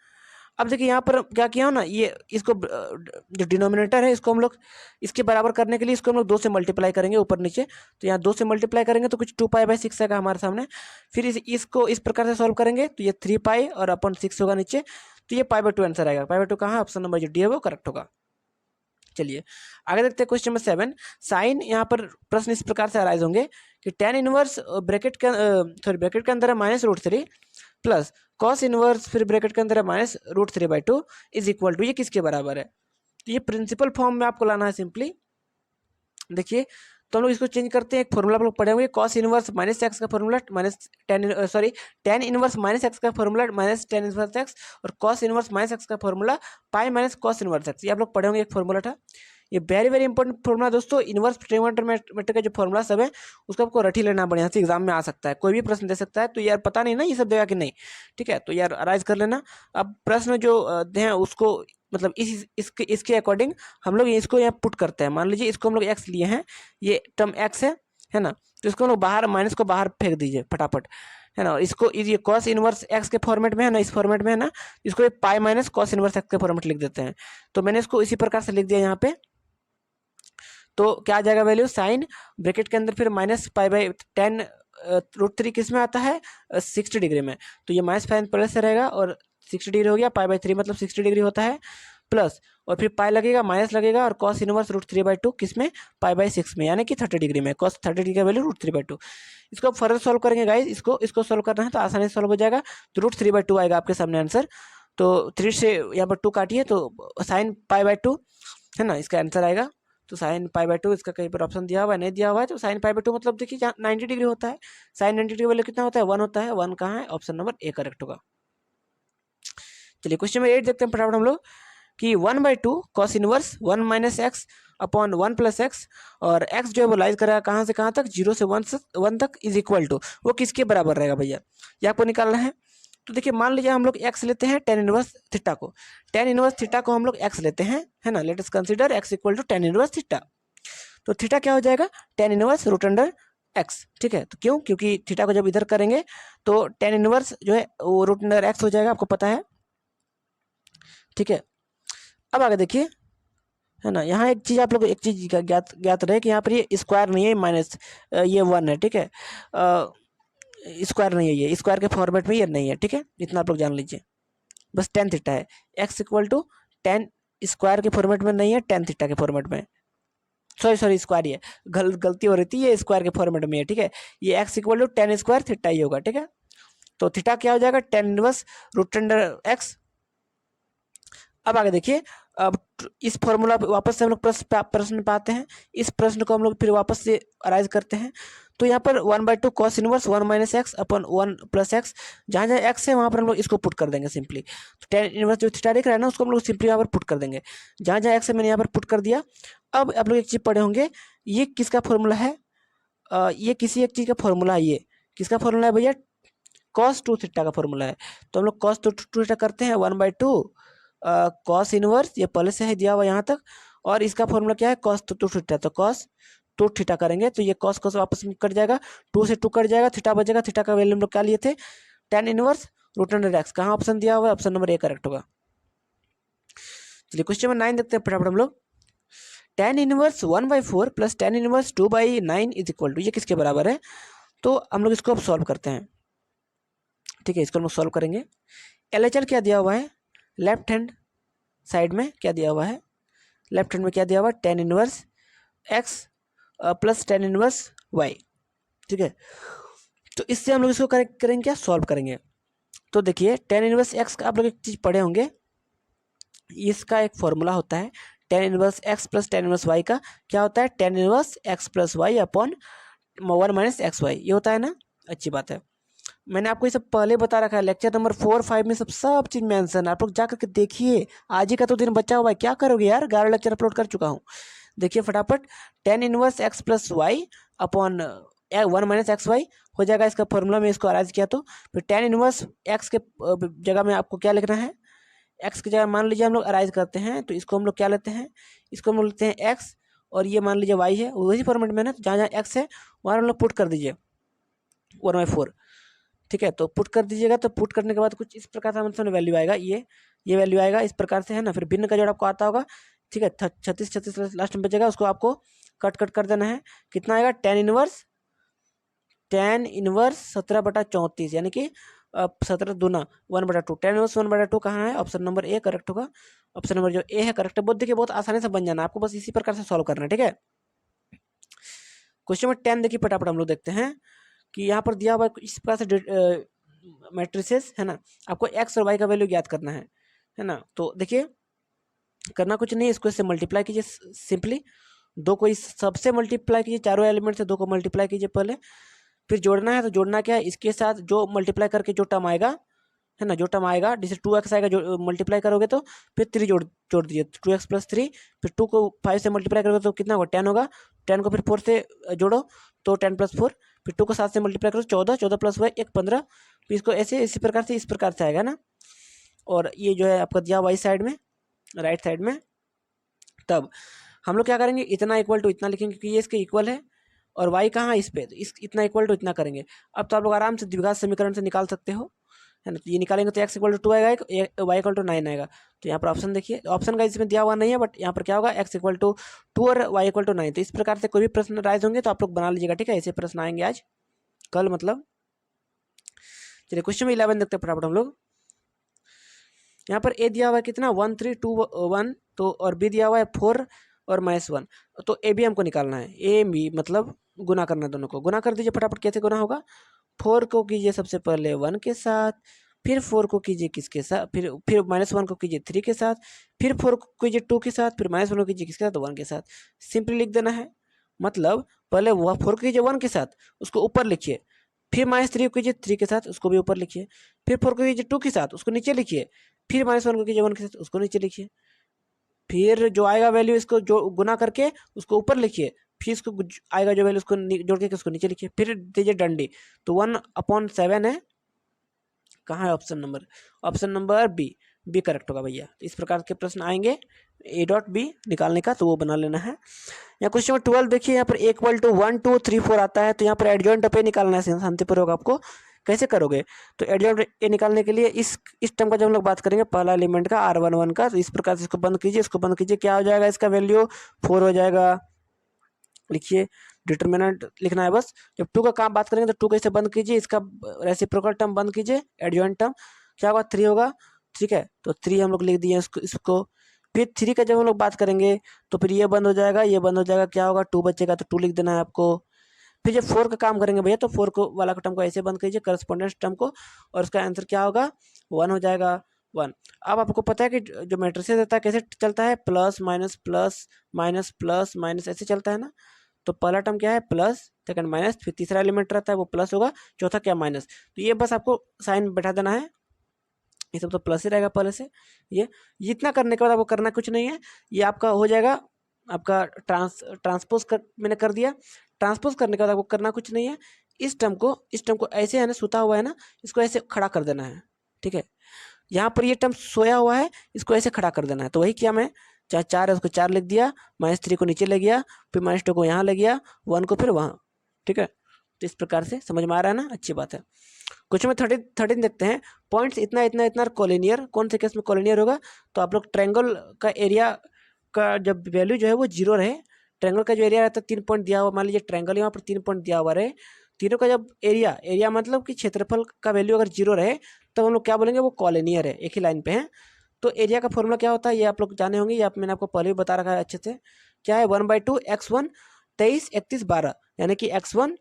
अब देखिए यहाँ पर क्या किया हो ना, ये इसको जो डिनोमिनेटर है इसको हम लोग इसके बराबर करने के लिए इसको हम लोग 2 से मल्टीप्लाई करेंगे ऊपर नीचे। तो यहाँ 2 से मल्टीप्लाई करेंगे तो कुछ 2π/6 आएगा हमारे सामने। फिर इसको इस प्रकार से सॉल्व करेंगे तो ये 3π और अपन 6 होगा नीचे। तो ये π/2 आंसर आएगा। π/2 कहाँ है? ऑप्शन नंबर जो डी है वो करेक्ट होगा। चलिए आगे देखते हैं क्वेश्चन नंबर 7। साइन, यहाँ पर प्रश्न इस प्रकार से अराइज होंगे कि tan इनवर्स ब्रैकेट के अंदर है -√3 प्लस कॉस इनवर्स फिर ब्रैकेट के अंदर है -√3/2 इज इक्वल टू, ये किसके बराबर है? तो ये प्रिंसिपल फॉर्म में आपको लाना है सिंपली। देखिए तो हम लोग इसको चेंज करते हैं। एक फॉर्मूला आप लोग पढ़े होंगे, कॉस इनवर्स -x का फॉर्मूला tan इनवर्स -x का फॉर्मूला -tan इनवर्स x, और कॉस इनवर्स -x का formula pi minus cos inverse x। ये आप लोग पढ़े होंगे, एक फॉर्मूला था। ये वेरी इंपॉर्टेंट फॉर्मूला दोस्तों। इनवर्स ट्रिग्नोमेट्री का जो फॉर्मूला सब है उसको आपको रट ही लेना बढ़िया से, एग्जाम में आ सकता है, कोई भी प्रश्न दे सकता है। तो यार पता नहीं ना ये सब देगा कि नहीं, ठीक है। तो यार अराइज कर लेना। अब प्रश्न जो हैं उसको मतलब इसके अकॉर्डिंग हम लोग इसको यहाँ पुट करते हैं। मान लीजिए इसको हम लोग x लिए हैं, ये टर्म x है ना। तो इसको हम लोग बाहर, माइनस को बाहर फेंक दीजिए फटाफट, है ना। इसको ये कॉस इनवर्स x के फॉर्मेट में है ना, इस फॉर्मेट में है ना। इसको pi minus cos inverse x के फॉर्मेट लिख देते हैं। तो मैंने इसको इसी प्रकार से लिख दिया यहाँ पे। तो क्या आ जाएगा वैल्यू? साइन ब्रैकेट के अंदर फिर -π/10 √3 किस में आता है? 60 डिग्री में। तो ये माइनस साइन प्लस से रहेगा और 60 डिग्री हो गया। π/3 मतलब 60 डिग्री होता है प्लस, और फिर पाई लगेगा, माइनस लगेगा, और कॉस इनवर्स √3/2 किस में? π/6 में, यानी कि 30 डिग्री में। कॉस 30 डिग्री का वैल्यू √3/2। इसको आप फर्दर सॉल्व करेंगे गाइज। इसको सॉल्व करना है तो आसानी से सॉल्व हो जाएगा। तो √3/2 आएगा आपके सामने आंसर। तो 3 से यहाँ पर 2 काटिए तो साइन π/2 है ना, इसका आंसर आएगा। तो साइन π/2 इसका कहीं पर ऑप्शन दिया हुआ है, नहीं दिया हुआ है। तो साइन π/2 मतलब देखिए 90 डिग्री होता है। साइन 90 डिग्री वैल्यू कितना होता है? 1 होता है। 1 कहाँ है? ऑप्शन नंबर ए करेक्ट होगा। चलिए क्वेश्चन नंबर 8 देखते हैं फटाफट हम लोग कि 1/2 cos inverse 1 - x upon 1 plus x, और एक्स जो है वो लाइज करेगा कहाँ से कहाँ तक, 0 से 1 तक, इज इक्वल टू वो किसके बराबर रहेगा भैया, ये आपको निकालना है। तो देखिए मान लीजिए हम लोग एक्स लेते हैं टेन इनवर्स थीटा को, टेन इनवर्स थीटा को हम लोग एक्स लेते हैं, है ना, let us consider x equal to tan inverse theta. तो थीटा क्या हो जाएगा, tan inverse root under x, ठीक है। तो क्यों, क्योंकि थीटा को जब इधर करेंगे तो टेन इनवर्स जो है वो रूट अंडर एक्स हो जाएगा, आपको पता है, ठीक है। अब आगे देखिए, है ना, यहाँ एक चीज़ आप लोग एक चीज़ का ज्ञात ज्ञात रहे कि यहाँ पर ये स्क्वायर नहीं है, माइनस ये 1 है, ठीक है, स्क्वायर नहीं है, ये स्क्वायर के फॉर्मेट में ये नहीं है, ठीक है, इतना आप लोग जान लीजिए, बस टेन थीटा है, x equal to tan square के फॉर्मेट में नहीं है, टेन थीटा के फॉर्मेट में, सॉरी स्क्वायर ही है, गलती हो रही थी, ये स्क्वायर के फॉर्मेट में है, ठीक है, ये x equal to tan square theta ही होगा, ठीक है। तो थीटा क्या हो जाएगा, tan inverse root under x. अब आगे देखिए, अब इस फॉर्मूला वापस से हम लोग प्रश्न पाते हैं, इस प्रश्न को हम लोग फिर वापस से अराइज करते हैं। तो यहाँ पर 1/2 cos inverse 1 minus x upon 1 plus x, जहाँ जहाँ एक्स है वहाँ पर हम लोग इसको पुट कर देंगे सिंपली। तो टेन इनवर्स जो थीटा दिख रहा है ना, उसको हम लोग सिंपली यहाँ पर पुट कर देंगे, जहाँ जहाँ एक्स है मैंने यहाँ पर पुट कर दिया। अब आप लोग एक चीज़ पढ़े होंगे, ये किसका फॉर्मूला है, ये किसी एक चीज़ का फॉर्मूला है, ये किसका फॉर्मूला है भैया, कॉस 2 थीटा का फॉर्मूला है। तो हम लोग कॉस 2 थीटा करते हैं 1/2 कॉस इनवर्स, ये पहले से है दिया हुआ यहाँ तक, और इसका फॉर्मूला क्या है, कॉस 2 थीटा, तो कॉस 2 थीटा करेंगे तो ये कॉस कॉस वापस में कट जाएगा, 2 से 2 कट जाएगा, थीटा बचेगा, थीटा का वैल्यू हम लोग क्या लिए थे, tan inverse root under x, कहाँ ऑप्शन दिया हुआ है, ऑप्शन नंबर ए करेक्ट होगा। चलिए क्वेश्चन नंबर 9 देखते हैं फटाफट हम लोग, tan inverse 1/4 plus tan inverse 2/9 is equal to, ये किसके बराबर है। तो हम लोग इसको अब सॉल्व करते हैं, ठीक है, इसको हम लोग सॉल्व करेंगे। LHL क्या दिया हुआ है, लेफ्ट हैंड साइड में क्या दिया हुआ है, लेफ्ट हैंड में क्या दिया हुआ है, tan inverse x plus tan inverse y, ठीक है। तो इससे हम लोग इसको करेक्ट करेंगे, क्या सॉल्व करेंगे। तो देखिए टेन इनवर्स एक्स का आप लोग एक चीज़ पढ़े होंगे, इसका एक फॉर्मूला होता है tan inverse x plus tan inverse y का, क्या होता है, tan inverse x plus y upon 1 minus x y, ये होता है ना, अच्छी बात है। मैंने आपको ये सब पहले बता रखा है, लेक्चर नंबर 4-5 में सब चीज़ मेंशन है, आप लोग जा करके देखिए, आज ही का तो दिन बचा हुआ है, क्या करोगे यार, 11 लेक्चर अपलोड कर चुका हूँ। देखिए फटाफट, tan inverse x plus y upon 1 minus x y हो जाएगा, इसका फॉर्मूला में इसको अराइज किया, तो फिर टेन इनवर्स एक्स के जगह में आपको क्या लिखना है, एक्स की जगह मान लीजिए हम लोग अराइज करते हैं, तो इसको हम लोग क्या लेते हैं, इसको हम लोग लेते हैं एक्स, और ये मान लीजिए वाई है, वही फॉर्मेट में ना, जहाँ जहाँ एक्स है वहाँ हम लोग पुट कर दीजिए 1/4, ठीक है। तो पुट कर दीजिएगा, तो पुट करने के बाद कुछ इस प्रकार से मतलब वैल्यू आएगा, ये वैल्यू आएगा इस प्रकार से, है ना। फिर भिन्न का जोड़ आपको आता होगा, ठीक है, 36 लास्ट में बचेगा, उसको आपको कट कर देना है, कितना आएगा, टेन इनवर्स 17/34, यानी कि 17 दूना 1/2, टेन इनवर्स 1/2 कहाँ है, ऑप्शन नंबर ए करेक्ट होगा, ऑप्शन नंबर जो ए है करेक्ट है। बहुत देखिए बहुत आसानी से बन जाना, आपको बस इसी प्रकार से सॉल्व करना है, ठीक है। क्वेश्चन नंबर 10 देखिए फटाफट हम लोग देखते हैं कि यहाँ पर दिया हुआ इस प्रकार से मैट्रिसेस, है ना, आपको एक्स और वाई का वैल्यू ज्ञात करना है ना। तो देखिए करना कुछ नहीं है, इसको इससे मल्टीप्लाई कीजिए सिंपली, दो को इस सबसे मल्टीप्लाई कीजिए, चारों एलिमेंट से दो को मल्टीप्लाई कीजिए पहले, फिर जोड़ना है, तो जोड़ना क्या है, इसके साथ जो मल्टीप्लाई करके जो टर्म आएगा, है ना, जो टर्म आएगा, जैसे 2x आएगा, जो मल्टीप्लाई करोगे तो फिर 3 जोड़ दीजिए, 2x प्लस 3, फिर 2 को 5 से मल्टीप्लाई करोगे तो कितना होगा, 10 होगा, 10 को फिर 4 से जोड़ो तो 10 प्लस 4, फिर 2 को 7 से मल्टीप्लाई करो 14, 14 प्लस 1 15, फिर इसको ऐसे इसी प्रकार से इस प्रकार से आएगा ना। और ये जो है आपका दिया वाई साइड में, राइट साइड में, तब हम लोग क्या करेंगे, इतना इक्वल टू इतना लिखेंगे क्योंकि ये इसके इक्वल है, और वाई कहाँ इस पे, तो इस इतना इक्वल टू इतना करेंगे। अब तो आप लोग आराम से द्विघात समीकरण से निकाल सकते हो, है ना। तो ये निकालेंगे तो x इक्वल टू 2 आएगा, y इक्वल टू 9 आएगा। तो यहाँ पर ऑप्शन देखिए, ऑप्शन का इसमें दिया हुआ नहीं है, बट यहाँ पर क्या होगा, x इक्वल टू 2 और y इक्वल टू 9। तो इस प्रकार से कोई भी प्रश्न राइज होंगे तो आप लोग बना लीजिएगा, ठीक है, ऐसे प्रश्न आएंगे आज कल मतलब। चलिए क्वेश्चन में 11 देखते हैं फटाफट हम लोग। यहाँ पर a दिया हुआ है कितना, 1 3 2 1, तो और b दिया हुआ है 4 और -1, तो a भी हमको निकालना है, a b मतलब गुना करना, दोनों को गुना कर दीजिए फटाफट। कैसे गुना होगा, 4 को कीजिए सबसे पहले 1 के साथ, फिर 4 को कीजिए किसके साथ, फिर -1 को कीजिए 3 के साथ, फिर 4 को कीजिए 2 के साथ, फिर -1 को कीजिए किसके साथ, 1 के साथ। सिंपली लिख देना है, मतलब पहले वह 4 को कीजिए 1 के साथ, उसको ऊपर लिखिए, फिर -3 को कीजिए 3 के साथ, उसको भी ऊपर लिखिए, फिर 4 को कीजिए 2 के साथ, उसको नीचे लिखिए, फिर -1 को कीजिए 1 के साथ, उसको नीचे लिखिए, फिर जो आएगा वैल्यू इसको जो गुना करके उसको ऊपर लिखिए, फिर इसको आएगा जो वैल्यू उसको जोड़ के उसको नीचे लिखिए, फिर दीजिए डंडी। तो 1/7 है, कहाँ है option number B, B correct होगा भैया। तो इस प्रकार के प्रश्न आएंगे ए डॉट बी निकालने का, तो वो बना लेना है। यहाँ क्वेश्चन नंबर 12 देखिए, यहाँ पर इक्वल टू 1 2 3 4 आता है, तो यहाँ पर एडजॉइंट ऑफ ए निकालना है शांतिपूर्वक आपको। कैसे करोगे, तो एडजॉइंट ए निकालने के लिए इस टर्म का जब हम लोग बात करेंगे पहला एलिमेंट का R11 का, तो इस प्रकार से इसको बंद कीजिए, इसको बंद कीजिए, क्या हो जाएगा इसका वैल्यू 4 हो जाएगा। लिखिए, डिटर्मिनेंट लिखना है बस। जब 2 का काम बात करेंगे तो 2 कैसे बंद कीजिए, इसका रेसिप्रोकल टर्म बंद कीजिए, एडजॉइंट टर्म क्या होगा 3 होगा, ठीक है। तो 3 हम लोग लिख दिए इसको। फिर 3 का जब हम लोग बात करेंगे तो फिर ये बंद हो जाएगा, ये बंद हो जाएगा, क्या होगा 2 बचेगा, तो 2 लिख देना है आपको। फिर जब 4 का काम करेंगे भैया, तो 4 को वाला टर्म को ऐसे बंद कीजिए, करस्पॉन्डेंस टर्म को, और उसका आंसर क्या होगा 1 हो जाएगा 1। अब आपको पता है कि जो मैट्रिसेस रहता है कैसे चलता है, plus minus plus minus plus minus ऐसे चलता है ना। तो पहला टर्म क्या है प्लस, सेकंड माइनस, फिर तीसरा एलिमेंट रहता है वो प्लस होगा, चौथा क्या माइनस। तो ये बस आपको साइन बैठा देना है, ये सब तो प्लस ही रहेगा पहले से। ये इतना करने के बाद आपको करना कुछ नहीं है, ये आपका हो जाएगा आपका ट्रांसपोज मैंने कर दिया। ट्रांसपोज करने के बाद आपको करना कुछ नहीं है, इस टर्म को ऐसे है ना, सुता हुआ है ना, इसको ऐसे खड़ा कर देना है, ठीक है। यहाँ पर ये टर्म सोया हुआ है, इसको ऐसे खड़ा कर देना है। तो वही किया मैं, चाहे 4 है उसको 4 लिख दिया, -3 को नीचे ले गया, फिर -2 को यहाँ ले गया, 1 को फिर वहाँ, ठीक है। तो इस प्रकार से समझ में आ रहा है ना, अच्छी बात है। क्वेश्चन में 13 देखते हैं, पॉइंट्स इतना इतना इतना कॉलिनियर, कौन से केस में कॉलिनियर होगा, तो आप लोग ट्रायंगल का एरिया का जब वैल्यू जो है वो 0 रहे, ट्रायंगल का जो एरिया रहता है 3 पॉइंट दिया हुआ, मान लीजिए ट्रायंगल यहाँ पर 3 पॉइंट दिया हुआ रहे, तीनों का जब एरिया मतलब कि क्षेत्रफल का वैल्यू अगर 0 रहे, तब हम लोग क्या बोलेंगे, वो कॉलिनियर है, एक ही लाइन पे है। तो एरिया का फॉर्मूला क्या होता है ये आप लोग जाने होंगे, ये मैंने आपको पहले भी बता रखा है अच्छे से। क्या है 1/2 x1 23 31 12, यानी कि x1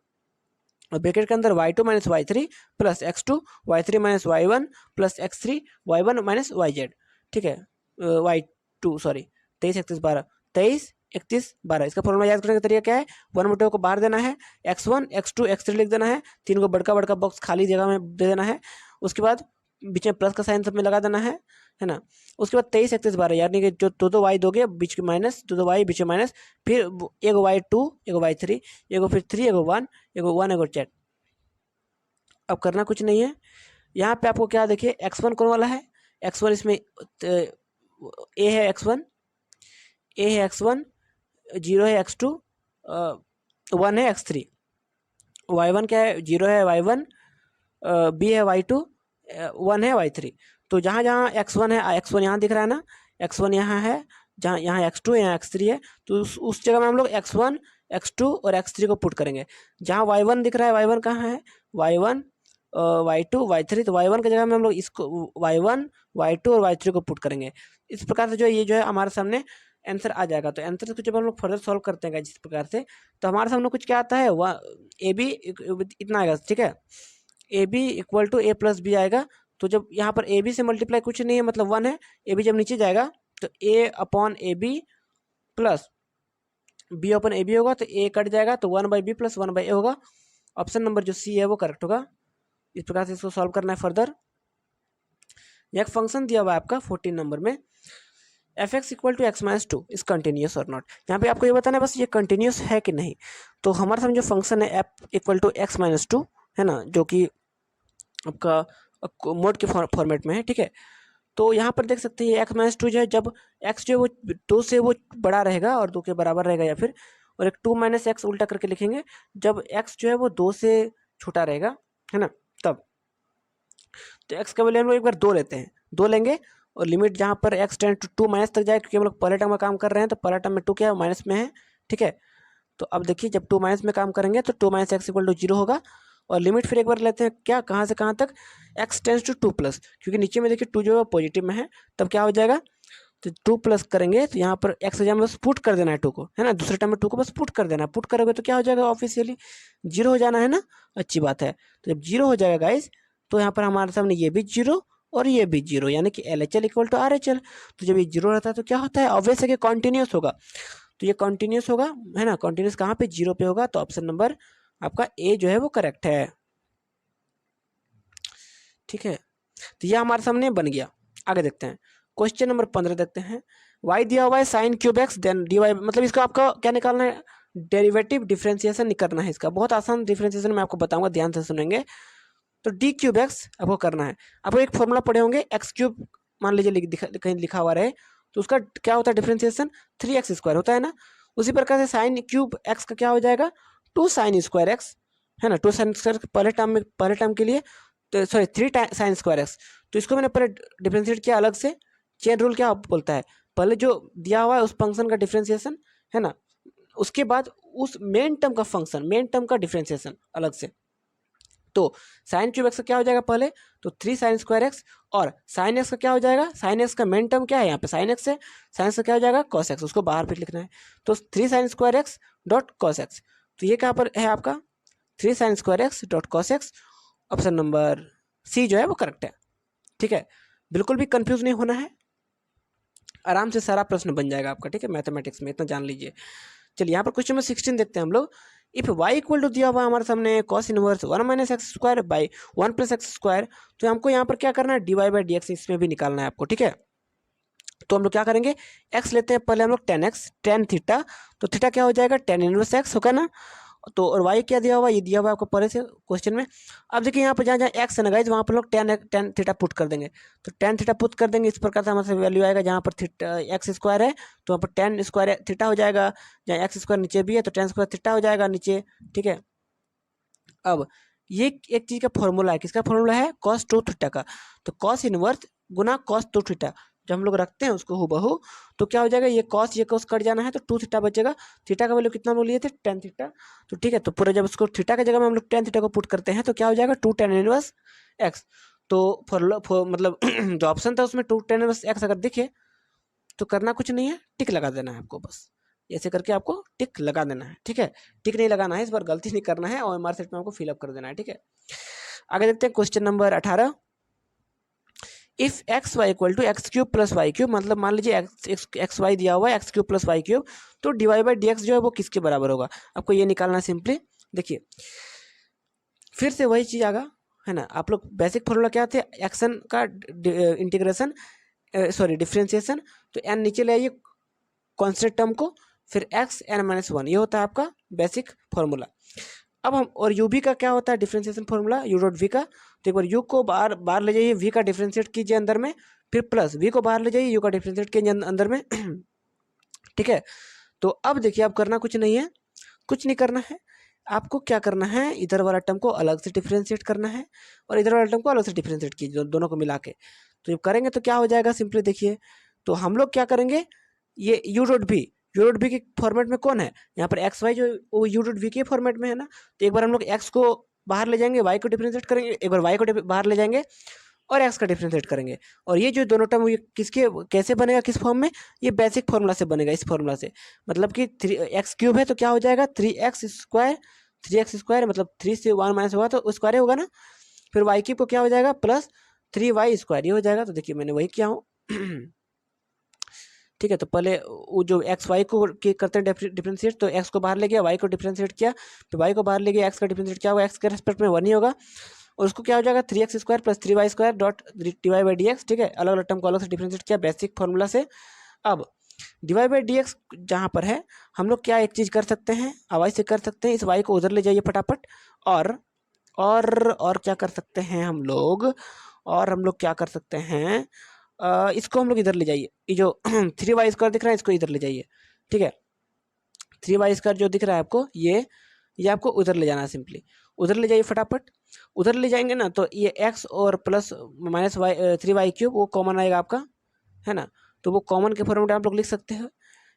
और ब्रैकेट के अंदर y2 minus y3 plus x2 y3 minus y1 plus x3 y1 minus yz, ठीक है। y2 सॉरी 23 31 12 23 31 12, इसका फॉर्मूला याद करने का तरीका क्या है, 1/2 को बाहर देना है, x1 x2 x3 लिख देना है, 3 को बड़का बड़का बॉक्स खाली जगह में दे देना है, उसके बाद बीच में प्लस का साइन सब में लगा देना है ना। उसके बाद 23 31 12, यानी कि जो दो वाई दोगे बीच के माइनस, दो वाई बीच में माइनस, फिर एगो y2 एगो y3, एगो फिर 3 एगो 1 एगो 1 एगो z। अब करना कुछ नहीं है, यहाँ पे आपको क्या देखिए x1 कौन वाला है, x1 इसमें a है x1, 0 है x2, 1 है x3, y1 क्या है 0 है y1, b है y2, 1 है y3। तो जहाँ जहाँ x1 है, x1 यहाँ दिख रहा है ना, x1 यहाँ है, जहाँ यहाँ x2 है यहाँ x3 है, तो उस जगह में हम लोग x1 x2 और x3 को पुट करेंगे। जहाँ y1 दिख रहा है, y1 कहाँ है, y1 y2 y3, तो y1 की जगह में हम लोग इसको y1 y2 और y3 को पुट करेंगे। इस प्रकार से जो ये जो है हमारे सामने आंसर आ जाएगा। तो आंसर को जब हम लोग फर्दर सॉल्व करते हैं जिस प्रकार से, तो हमारे सामने कुछ क्या आता है, ए बी इतना आएगा, ठीक है, A B equal to A plus B आएगा। तो जब यहाँ पर ए बी से मल्टीप्लाई कुछ नहीं है, मतलब 1 है, ए बी जब नीचे जाएगा तो a upon a b plus b upon a b होगा, तो ए कट जाएगा, तो 1/b प्लस 1/a होगा। ऑप्शन नंबर जो सी है वो करेक्ट होगा। इस प्रकार से इसको सॉल्व करना है फर्दर। एक फंक्शन दिया हुआ है आपका 14 नंबर में, f x equal to x minus 2 is continuous और नॉट। यहाँ पे आपको ये बताना है बस ये कंटिन्यूस है कि नहीं। तो हमारे सामने जो फंक्शन है f equal to x minus 2 है ना, जो कि आपका मोड के फॉर्मेट में है, ठीक है। तो यहाँ पर देख सकते हैं एक्स माइनस 2 जो है, जब एक्स जो है वो 2 से वो बड़ा रहेगा और 2 के बराबर रहेगा, या फिर और एक 2 माइनस एक्स उल्टा करके लिखेंगे, जब एक्स जो है वो 2 से छोटा रहेगा, है ना, तब। तो एक्स का वैल्यू हम लोग एक बार 2 लेते हैं, 2 लेंगे और लिमिट जहाँ पर एक्स टेंड टू 2 माइनस तक जाए, क्योंकि हम लोग पहले टर्म में काम कर रहे हैं, तो पहला टर्म में 2 क्या है माइनस में है, ठीक है। तो अब देखिए जब 2 माइनस में काम करेंगे तो 2 माइनस एक्स इक्वल टू 0 होगा, और लिमिट फिर एक बार लेते हैं क्या, कहाँ से कहाँ तक, एक्स टेंस टू 2 प्लस, क्योंकि नीचे में देखिए 2 जो है पॉजिटिव में है, तब क्या हो जाएगा, तो 2 प्लस करेंगे, तो यहाँ पर एक्स जगह में बस पुट कर देना है 2 को, है ना, दूसरे टाइम में 2 को बस पुट कर देना है, पुट करोगे तो क्या हो जाएगा, ऑफिशियली 0 हो जाना है ना, अच्छी बात है। तो जब 0 हो जाएगा गाइस, तो यहाँ पर हमारे सामने ये भी 0 और ये भी 0, यानी कि LHL इक्वल टू RHL। तो जब ये 0 रहता है तो क्या होता है, ऑब्वियस है कि कॉन्टिन्यूस होगा, तो ये कॉन्टिन्यूस होगा, है ना, कॉन्टिन्यूस कहाँ पे 0 पे होगा। तो ऑप्शन नंबर आपका ए जो है वो करेक्ट है, ठीक है। तो ये हमारे सामने बन गया। आगे देखते हैं, क्वेश्चन नंबर 15 देखते हैं। y दिया हुआ है sine cube x then dy, मतलब इसका आपका क्या निकालना है, डेरिवेटिव डिफरेंशिएशन करना है इसका। बहुत आसान डिफरेंशिएशन मैं आपको बताऊंगा, ध्यान से सुनेंगे। तो डी क्यूब एक्स आपको करना है। आपको एक फॉर्मूला पढ़े होंगे, एक्स क्यूब मान लीजिए कहीं लिखा हुआ रहे तो उसका क्या होता है डिफरेंशिएशन, 3x² होता है ना। उसी प्रकार से साइन क्यूब एक्स का क्या हो जाएगा, 2 sin² x, है ना। 2 sin² पहले टर्म के लिए, तो सॉरी 3 sin²x। तो इसको मैंने पहले डिफरेंशिएट किया अलग से। चेन रूल क्या बोलता है, पहले जो दिया हुआ है उस फंक्शन का डिफरेंशिएशन, है ना, उसके बाद उस मेन टर्म का फंक्शन, मेन टर्म का डिफरेंशिएशन अलग से। तो साइन क्यूब एक्स का क्या हो जाएगा पहले, तो 3 sin²x, और साइन एक्स का क्या हो जाएगा, साइन एक्स का मेन टर्म क्या है यहाँ पे साइन एक्स है, साइन एक्स का क्या हो जाएगा कॉस एक्स, उसको बाहर पे लिखना है। तो 3 sin² x dot cos x, तो ये कहाँ पर है आपका 3 sin² x dot cos x. Option number C जो है वो करेक्ट है, ठीक है। बिल्कुल भी कंफ्यूज नहीं होना है, आराम से सारा प्रश्न बन जाएगा आपका, ठीक है, मैथमेटिक्स में इतना जान लीजिए। चलिए यहाँ पर क्वेश्चन नंबर 16 देखते हैं हम लोग। इफ y इक्वल टू दिया हुआ हमारे सामने cos inverse 1 - x² by 1 + x², तो हमको यहाँ पर क्या करना है, dy/dx इसमें भी निकालना है आपको, ठीक है। तो हम लोग क्या करेंगे, x लेते हैं पहले हम लोग tan x, tan थीटा, तो थीटा क्या हो जाएगा tan इनवर्स x होगा ना। तो और y क्या दिया हुआ, ये दिया हुआ है आपको पहले से क्वेश्चन में। अब देखिए यहाँ पर जहाँ जहाँ x है ना गाइज, वहाँ पर लोग tan थीटा पुट कर देंगे। तो tan थीटा पुट कर देंगे, इस प्रकार से हमारे वैल्यू आएगा, जहाँ पर थीटा x² है तो वहाँ पर tan² थीटा हो जाएगा, जहाँ x² नीचे भी है तो tan² थीटा हो जाएगा नीचे, ठीक है। अब ये एक चीज का फॉर्मूला है, किसका फॉर्मूला है, cos 2 थीटा का। तो cos इनवर्स गुना cos 2 थीटा जब हम लोग रखते हैं उसको हूबहू, तो क्या हो जाएगा, ये cos कट जाना है तो 2 थीटा बचेगा। थीटा का वैल्यू कितना हम लोग लिए थे, tan थीटा। तो ठीक है, तो पूरा जब उसको थीटा की जगह में हम लोग tan थीटा को पुट करते हैं तो क्या हो जाएगा 2 tan इनवर्स x। तो मतलब जो ऑप्शन था उसमें 2 tan इनवर्स x अगर दिखे तो करना कुछ नहीं है, टिक लगा देना है आपको, बस ऐसे करके आपको टिक लगा देना है, ठीक है। टिक नहीं लगाना है, इस बार गलती नहीं करना है, और OMR सेट में आपको फिलअप कर देना है, ठीक है। आगे देखते हैं question number 18। If x y equal to x³ + y³, मतलब मान लीजिए एक्स वाई दिया हुआ है x³ + y³, तो dy/dx जो है वो किसके बराबर होगा, आपको ये निकालना है सिंपली। देखिए फिर से वही चीज आगा, है ना। आप लोग बेसिक फॉर्मूला क्या थे, एक्शन का इंटीग्रेशन, सॉरी डिफरेंशिएशन, तो n नीचे ले आइए कॉन्स्टेंट टर्म को, फिर x n-1, ये होता है आपका बेसिक फॉर्मूला। अब हम और यू भी का क्या होता है differentiation formula, u dot v का। तो एक बार यू को बाहर ले जाइए, वी का डिफरेंशिएट कीजिए अंदर में, फिर प्लस वी को बाहर ले जाइए, यू का डिफरेंशिएट कीजिए अंदर में ठीक है। तो अब देखिए आप करना कुछ नहीं है, कुछ नहीं करना है, आपको क्या करना है, इधर वाला टर्म को अलग से डिफरेंशिएट करना है और इधर वाला टर्म को अलग से डिफरेंशिएट कीजिए, दोनों को मिला के। तो जब करेंगे तो क्या हो जाएगा, सिंपली देखिए। तो हम लोग क्या करेंगे, ये यू डॉट बी के फॉर्मेट में कौन है, यहाँ पर एक्स वाई जो वो यू डॉट बी के फॉर्मेट में है ना। तो एक बार हम लोग एक्स को बाहर ले जाएंगे, वाई को डिफरेंशिएट करेंगे, एक बार वाई को बाहर ले जाएंगे और एक्स का डिफरेंशिएट करेंगे। और ये जो दोनों टर्म ये किसके कैसे बनेगा, किस फॉर्म में, ये बेसिक फॉर्मूला से बनेगा, इस फॉर्मूला से। मतलब कि 3x³ है तो क्या हो जाएगा 3x² मतलब 3 से 1 माइनस होगा तो स्क्वायर होगा ना। फिर y³ को क्या हो जाएगा प्लस 3y², ये हो जाएगा। तो देखिए मैंने वही किया हूँ ठीक है। तो पहले वो जो एक्स वाई को करते हैं डिफरेंशिएट, तो एक्स को बाहर ले गया, वाई को डिफरेंशिएट किया, फिर वाई को बाहर ले गया, एक्स का डिफरेंशिएट क्या होगा, एक्स के रेस्पेक्ट में 1 ही होगा, और उसको क्या हो जाएगा 3x² + 3y² डॉट dy/dx, ठीक है। अलग अलग टर्म को अलग से डिफरेंशिएट किया बेसिक फॉर्मूला से। अब dy/dx जहाँ पर है हम लोग क्या एक चीज़ कर सकते हैं, वाई से कर सकते हैं, इस वाई को उधर ले जाइए फटाफट, और क्या कर सकते हैं हम लोग, और हम लोग क्या कर सकते हैं, इसको हम लोग इधर ले जाइए, ये जो 3y² दिख रहा है इसको इधर ले जाइए, ठीक है। 3y² जो दिख रहा है आपको, ये आपको उधर ले जाना है, सिंपली उधर ले जाइए फटाफट। उधर ले जाएंगे ना तो ये x और प्लस माइनस वाई 3y³ वो कॉमन आएगा आपका, है ना। तो वो कॉमन के फॉर्म में आप लोग लिख सकते हैं,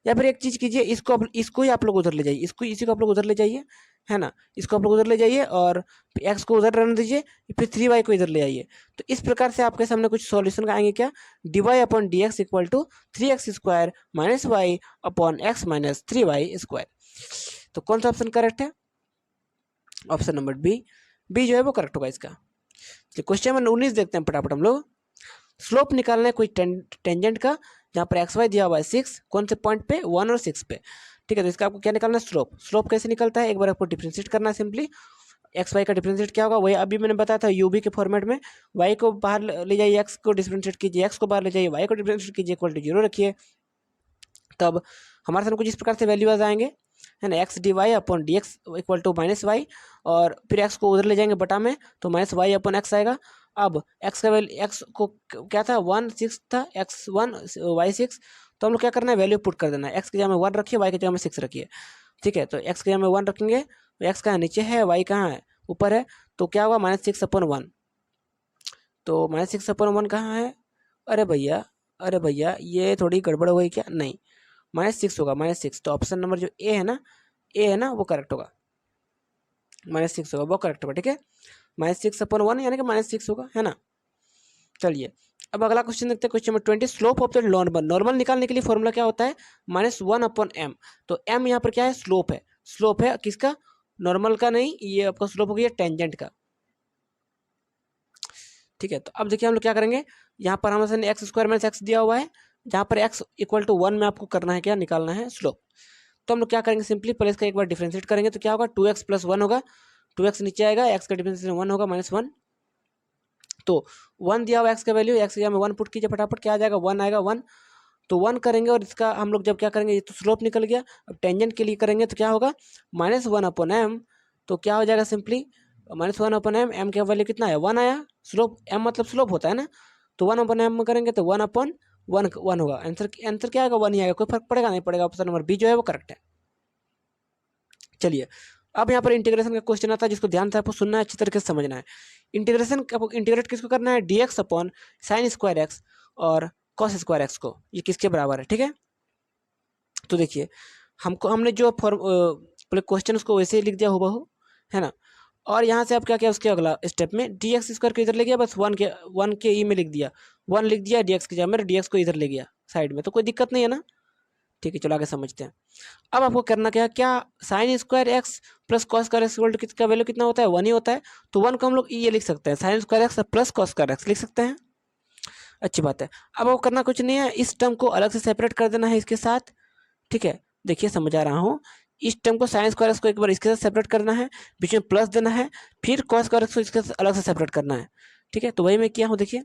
या फिर एक चीज़ कीजिए, इसको ही आप लोग उधर ले जाइए, इसी को आप लोग उधर ले जाइए, है ना। इसको आप लोग उधर ले जाइए और x को उधर रहने दीजिए, फिर 3y को इधर ले आइए। तो इस प्रकार से आपके सामने कुछ सॉल्यूशन का आएंगे क्या, dy/dx equal to 3x² - y upon x - 3y²। तो कौन सा ऑप्शन करेक्ट है, ऑप्शन नंबर बी जो है वो करेक्ट होगा इसका। क्वेश्चन नंबर 19 देखते हैं फटाफट हम लोग। स्लोप निकालना है कोई टेंजेंट का, जहाँ पर एक्स वाई दिया हुआ है 6, कौन से पॉइंट पे 1 और 6 पे, ठीक है। तो इसका आपको क्या निकालना है, स्लोप कैसे निकलता है, एक बार आपको डिफरेंशिएट करना है सिंपली। एक्स वाई का डिफरेंशिएट क्या होगा, वही अभी मैंने बताया था यूबी के फॉर्मेट में, वाई को बाहर ले जाइए, एक्स को डिफरेंशिएट कीजिए, एक्स को बाहर ले जाइए, वाई को डिफरेंशिएट कीजिए, इक्वल टू 0 रखिए, तब हमारे सामने कुछ इस प्रकार से वैल्यू आ जाएंगे, है ना, x d y upon d x equal to minus y, और फिर एक्स को उधर ले जाएंगे बटा में, तो माइनस वाई अपॉन एक्स आएगा। अब एक्स का वैल्यू, एक्स को क्या था 1 6 था, एक्स 1 वाई 6, तो हम लोग क्या करना है वैल्यू पुट कर देना है, एक्स की जगह में 1 रखिए, वाई की जगह में 6 रखिए, ठीक है। तो एक्स की जगह में 1 रखेंगे, तो एक्स कहाँ नीचे है, वाई कहाँ है ऊपर है, तो क्या होगा -6/1, तो -6/1 कहाँ है, अरे भैया, अरे भैया ये थोड़ी गड़बड़ हो गई क्या, नहीं -6 होगा, -6, तो ऑप्शन नंबर जो ए है ना, ए है ना वो करेक्ट होगा, -6 होगा वो करेक्ट होगा, ठीक है। -6/1 यानी कि -6 होगा, है ना। चलिए अब अगला क्वेश्चन देखते हैं, question number 20, slope of the normal, normal निकालने के लिए फॉर्मूला क्या होता है, -1/m, तो m यहाँ पर क्या है, स्लोप है, स्लोप है किसका, नॉर्मल का नहीं, ये आपका स्लोप हो गया टेंजेंट का, ठीक है। तो अब देखिए हम लोग क्या करेंगे, यहाँ पर हमें एक्स स्क्वायर माइनस एक्स दिया हुआ है, जहाँ पर x इक्वल टू 1 में आपको करना है क्या, निकालना है स्लोप। तो हम लोग क्या करेंगे, सिंपली पहले इसका एक बार डिफरेंशिएट करेंगे, तो क्या होगा 2x + 1 होगा, 2x नीचे आएगा, x का डिफरेंशिएशन 1 होगा -1, तो 1 दिया हुआ एक्स का वैल्यू, एक्स की जगह में 1 पुट कीजिए फटाफट, क्या आ जाएगा 1 आएगा 1, तो 1 करेंगे, और इसका हम लोग जब क्या करेंगे, ये तो स्लोप निकल गया, अब टेंजेंट के लिए करेंगे तो क्या होगा -1/m, तो क्या हो जाएगा सिंपली -1/m, m का वैल्यू कितना है 1 आया, स्लोप m मतलब स्लोप होता है ना, तो 1/m में करेंगे तो 1/1 होगा, आंसर आंसर क्या आएगा 1 ही आएगा, कोई फर्क पड़ेगा नहीं पड़ेगा, ऑप्शन नंबर बी जो है वो करेक्ट है। चलिए अब यहाँ पर इंटीग्रेशन का क्वेश्चन आता है, जिसको ध्यान से आपको सुनना है, अच्छी तरीके से समझना है। इंटीग्रेशन इंटीग्रेट किसको करना है, dx upon sine square x और कॉस स्क्वायर एक्स को, ये किसके बराबर है, ठीक है। तो देखिए हमने जो पहले क्वेश्चन उसको वैसे ही लिख दिया हूबहू, है ना, और यहाँ से आप क्या किया उसके अगला स्टेप में dx स्क्वायर को इधर ले गया, बस 1 के ई में लिख दिया, 1 लिख दिया, dx की जगह में dx को इधर ले गया साइड में, तो कोई दिक्कत नहीं है ना, ठीक है। चलो आगे समझते हैं। अब आपको करना क्या है, क्या sine square x plus cos square x equal to किसका वैल्यू कितना होता है 1 ही होता है, तो 1 को हम लोग ये लिख सकते हैं, sign square x plus cos square x लिख सकते हैं, अच्छी बात है। अब आपको करना कुछ नहीं है, इस टर्म को अलग से सेपरेट कर देना है इसके साथ, ठीक है। देखिए समझा रहा हूँ, इस टर्म को साइन स्क्वायर एक्स को एक बार इसके साथ सेपरेट करना है, बीच में प्लस देना है, फिर कॉस स्क्वायर एक्स को इसके साथ अलग से सेपरेट करना है, ठीक है। तो वही मैं किया हूँ, देखिए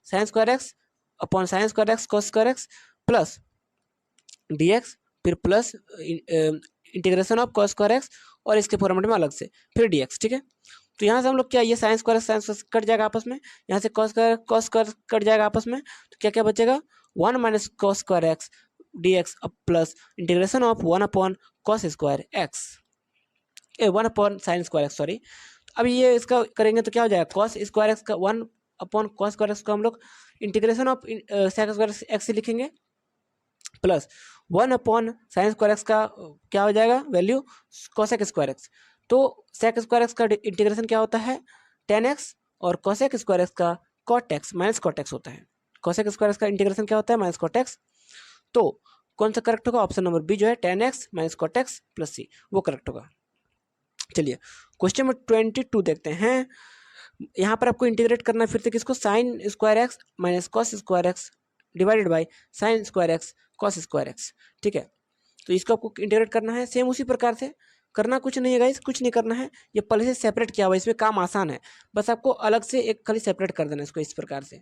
sign square x upon sine square x cos square x plus dx, फिर plus integration of cos square x, और इसके फॉर्मेट में अलग से फिर dx, ठीक है। तो यहाँ से हम लोग क्या, ये साइन स्क्वायर कट जाएगा आपस में, यहाँ से कॉस स्क्वायर कट जाएगा आपस में, तो क्या क्या बचेगा 1 minus cos square x dx अब plus integration of 1 upon cos square x, 1 upon sine square x, sorry. अब ये इसका करेंगे तो क्या हो जाएगा, कॉस स्क्वायर एक्स का 1 अपॉन कॉस स्क्वायर एक्स को हम लोग integration of sec square x से लिखेंगे, plus 1 upon sine square x का क्या हो जाएगा वैल्यू कोसेक स्क्वायर एक्स, तो सेक स्क्वायर एक्स का इंटीग्रेशन क्या होता है tan x, और कोसेक स्क्वायर एक्स का cot x minus cot x होता है, कोसेक स्क्वायर एक्स का इंटीग्रेशन क्या होता है माइनस cot x, तो कौन सा करेक्ट होगा, ऑप्शन नंबर बी जो है tan x minus cot x plus c, वो करेक्ट होगा। चलिए क्वेश्चन नंबर 22 देखते हैं, यहाँ पर आपको इंटीग्रेट करना है फिर से किसको, sign square x minus cos square x divided by sine square x cos square x, ठीक है। तो इसको आपको इंटीग्रेट करना है, सेम उसी प्रकार से करना कुछ नहीं है गाइस, कुछ नहीं करना है, ये पहले से सेपरेट किया हुआ है, इसमें काम आसान है, बस आपको अलग से एक खाली सेपरेट कर देना है इसको इस प्रकार से,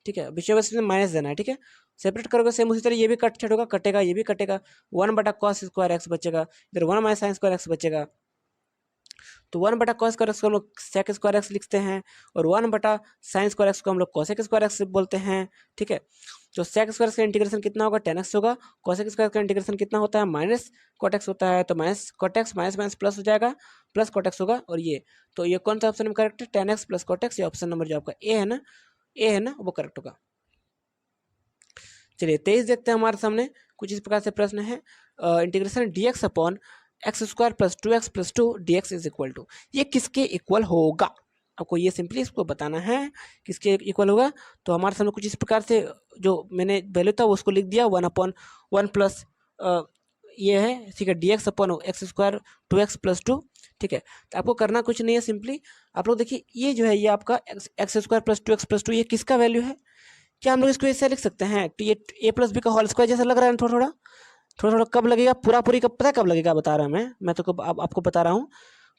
ठीक है, बीच में माइनस देना है, ठीक है। सेपरेट करोगे सेम उसी तरह ये भी कट छट होगा, कटेगा ये भी कटेगा, 1/cos स्क्वायर एक्स बचेगा, इधर 1 माइनस साइन स्क्वायर एक्स बचेगा, तो 1/cos स्क्वायर एक्स को हम लोग सेक स्क्वायर एक्स लिखते हैं, और 1/sin स्क्वायर एक्स को हम लोग कोसेक स्क्वायर एक्स बोलते हैं, ठीक है। तो सेक स्क्वायर एक्स का इंटीग्रेशन कितना होगा tan x होगा, कोसेक स्क्वायर का इंटीग्रेशन कितना होता है माइनस cot x होता है, तो minus cot x minus minus plus हो जाएगा, प्लस cot x होगा, और ये तो ये कौन सा ऑप्शन में करेक्ट है tan x plus cot x, ये ऑप्शन नंबर जो आपका ए है ना, ए है ना, वो करेक्ट होगा। चलिए 23 देखते हैं, हमारे सामने कुछ इस प्रकार से प्रश्न है, integration dx upon x square plus 2x plus 2 dx is equal to, ये किसके इक्वल होगा, आपको ये सिंपली इसको बताना है किसके इक्वल होगा। तो हमारे सामने कुछ इस प्रकार से जो मैंने वैल्यू था उसको लिख दिया, 1/1 प्लस ये है, ठीक है, dx upon x square 2x plus 2, ठीक है। तो आपको करना कुछ नहीं है, सिंपली आप लोग देखिए ये जो है ये आपका x square plus 2x plus 2 ये किसका वैल्यू है, क्या हम लोग इसको ऐसे लिख सकते हैं, तो ये a प्लस बी का होल स्क्वायर जैसा लग रहा है थोड़ा थोड़ा कब लगेगा, पूरा पूरी कब, पता है कब लगेगा, बता रहा मैं तो कब आपको बता रहा हूँ,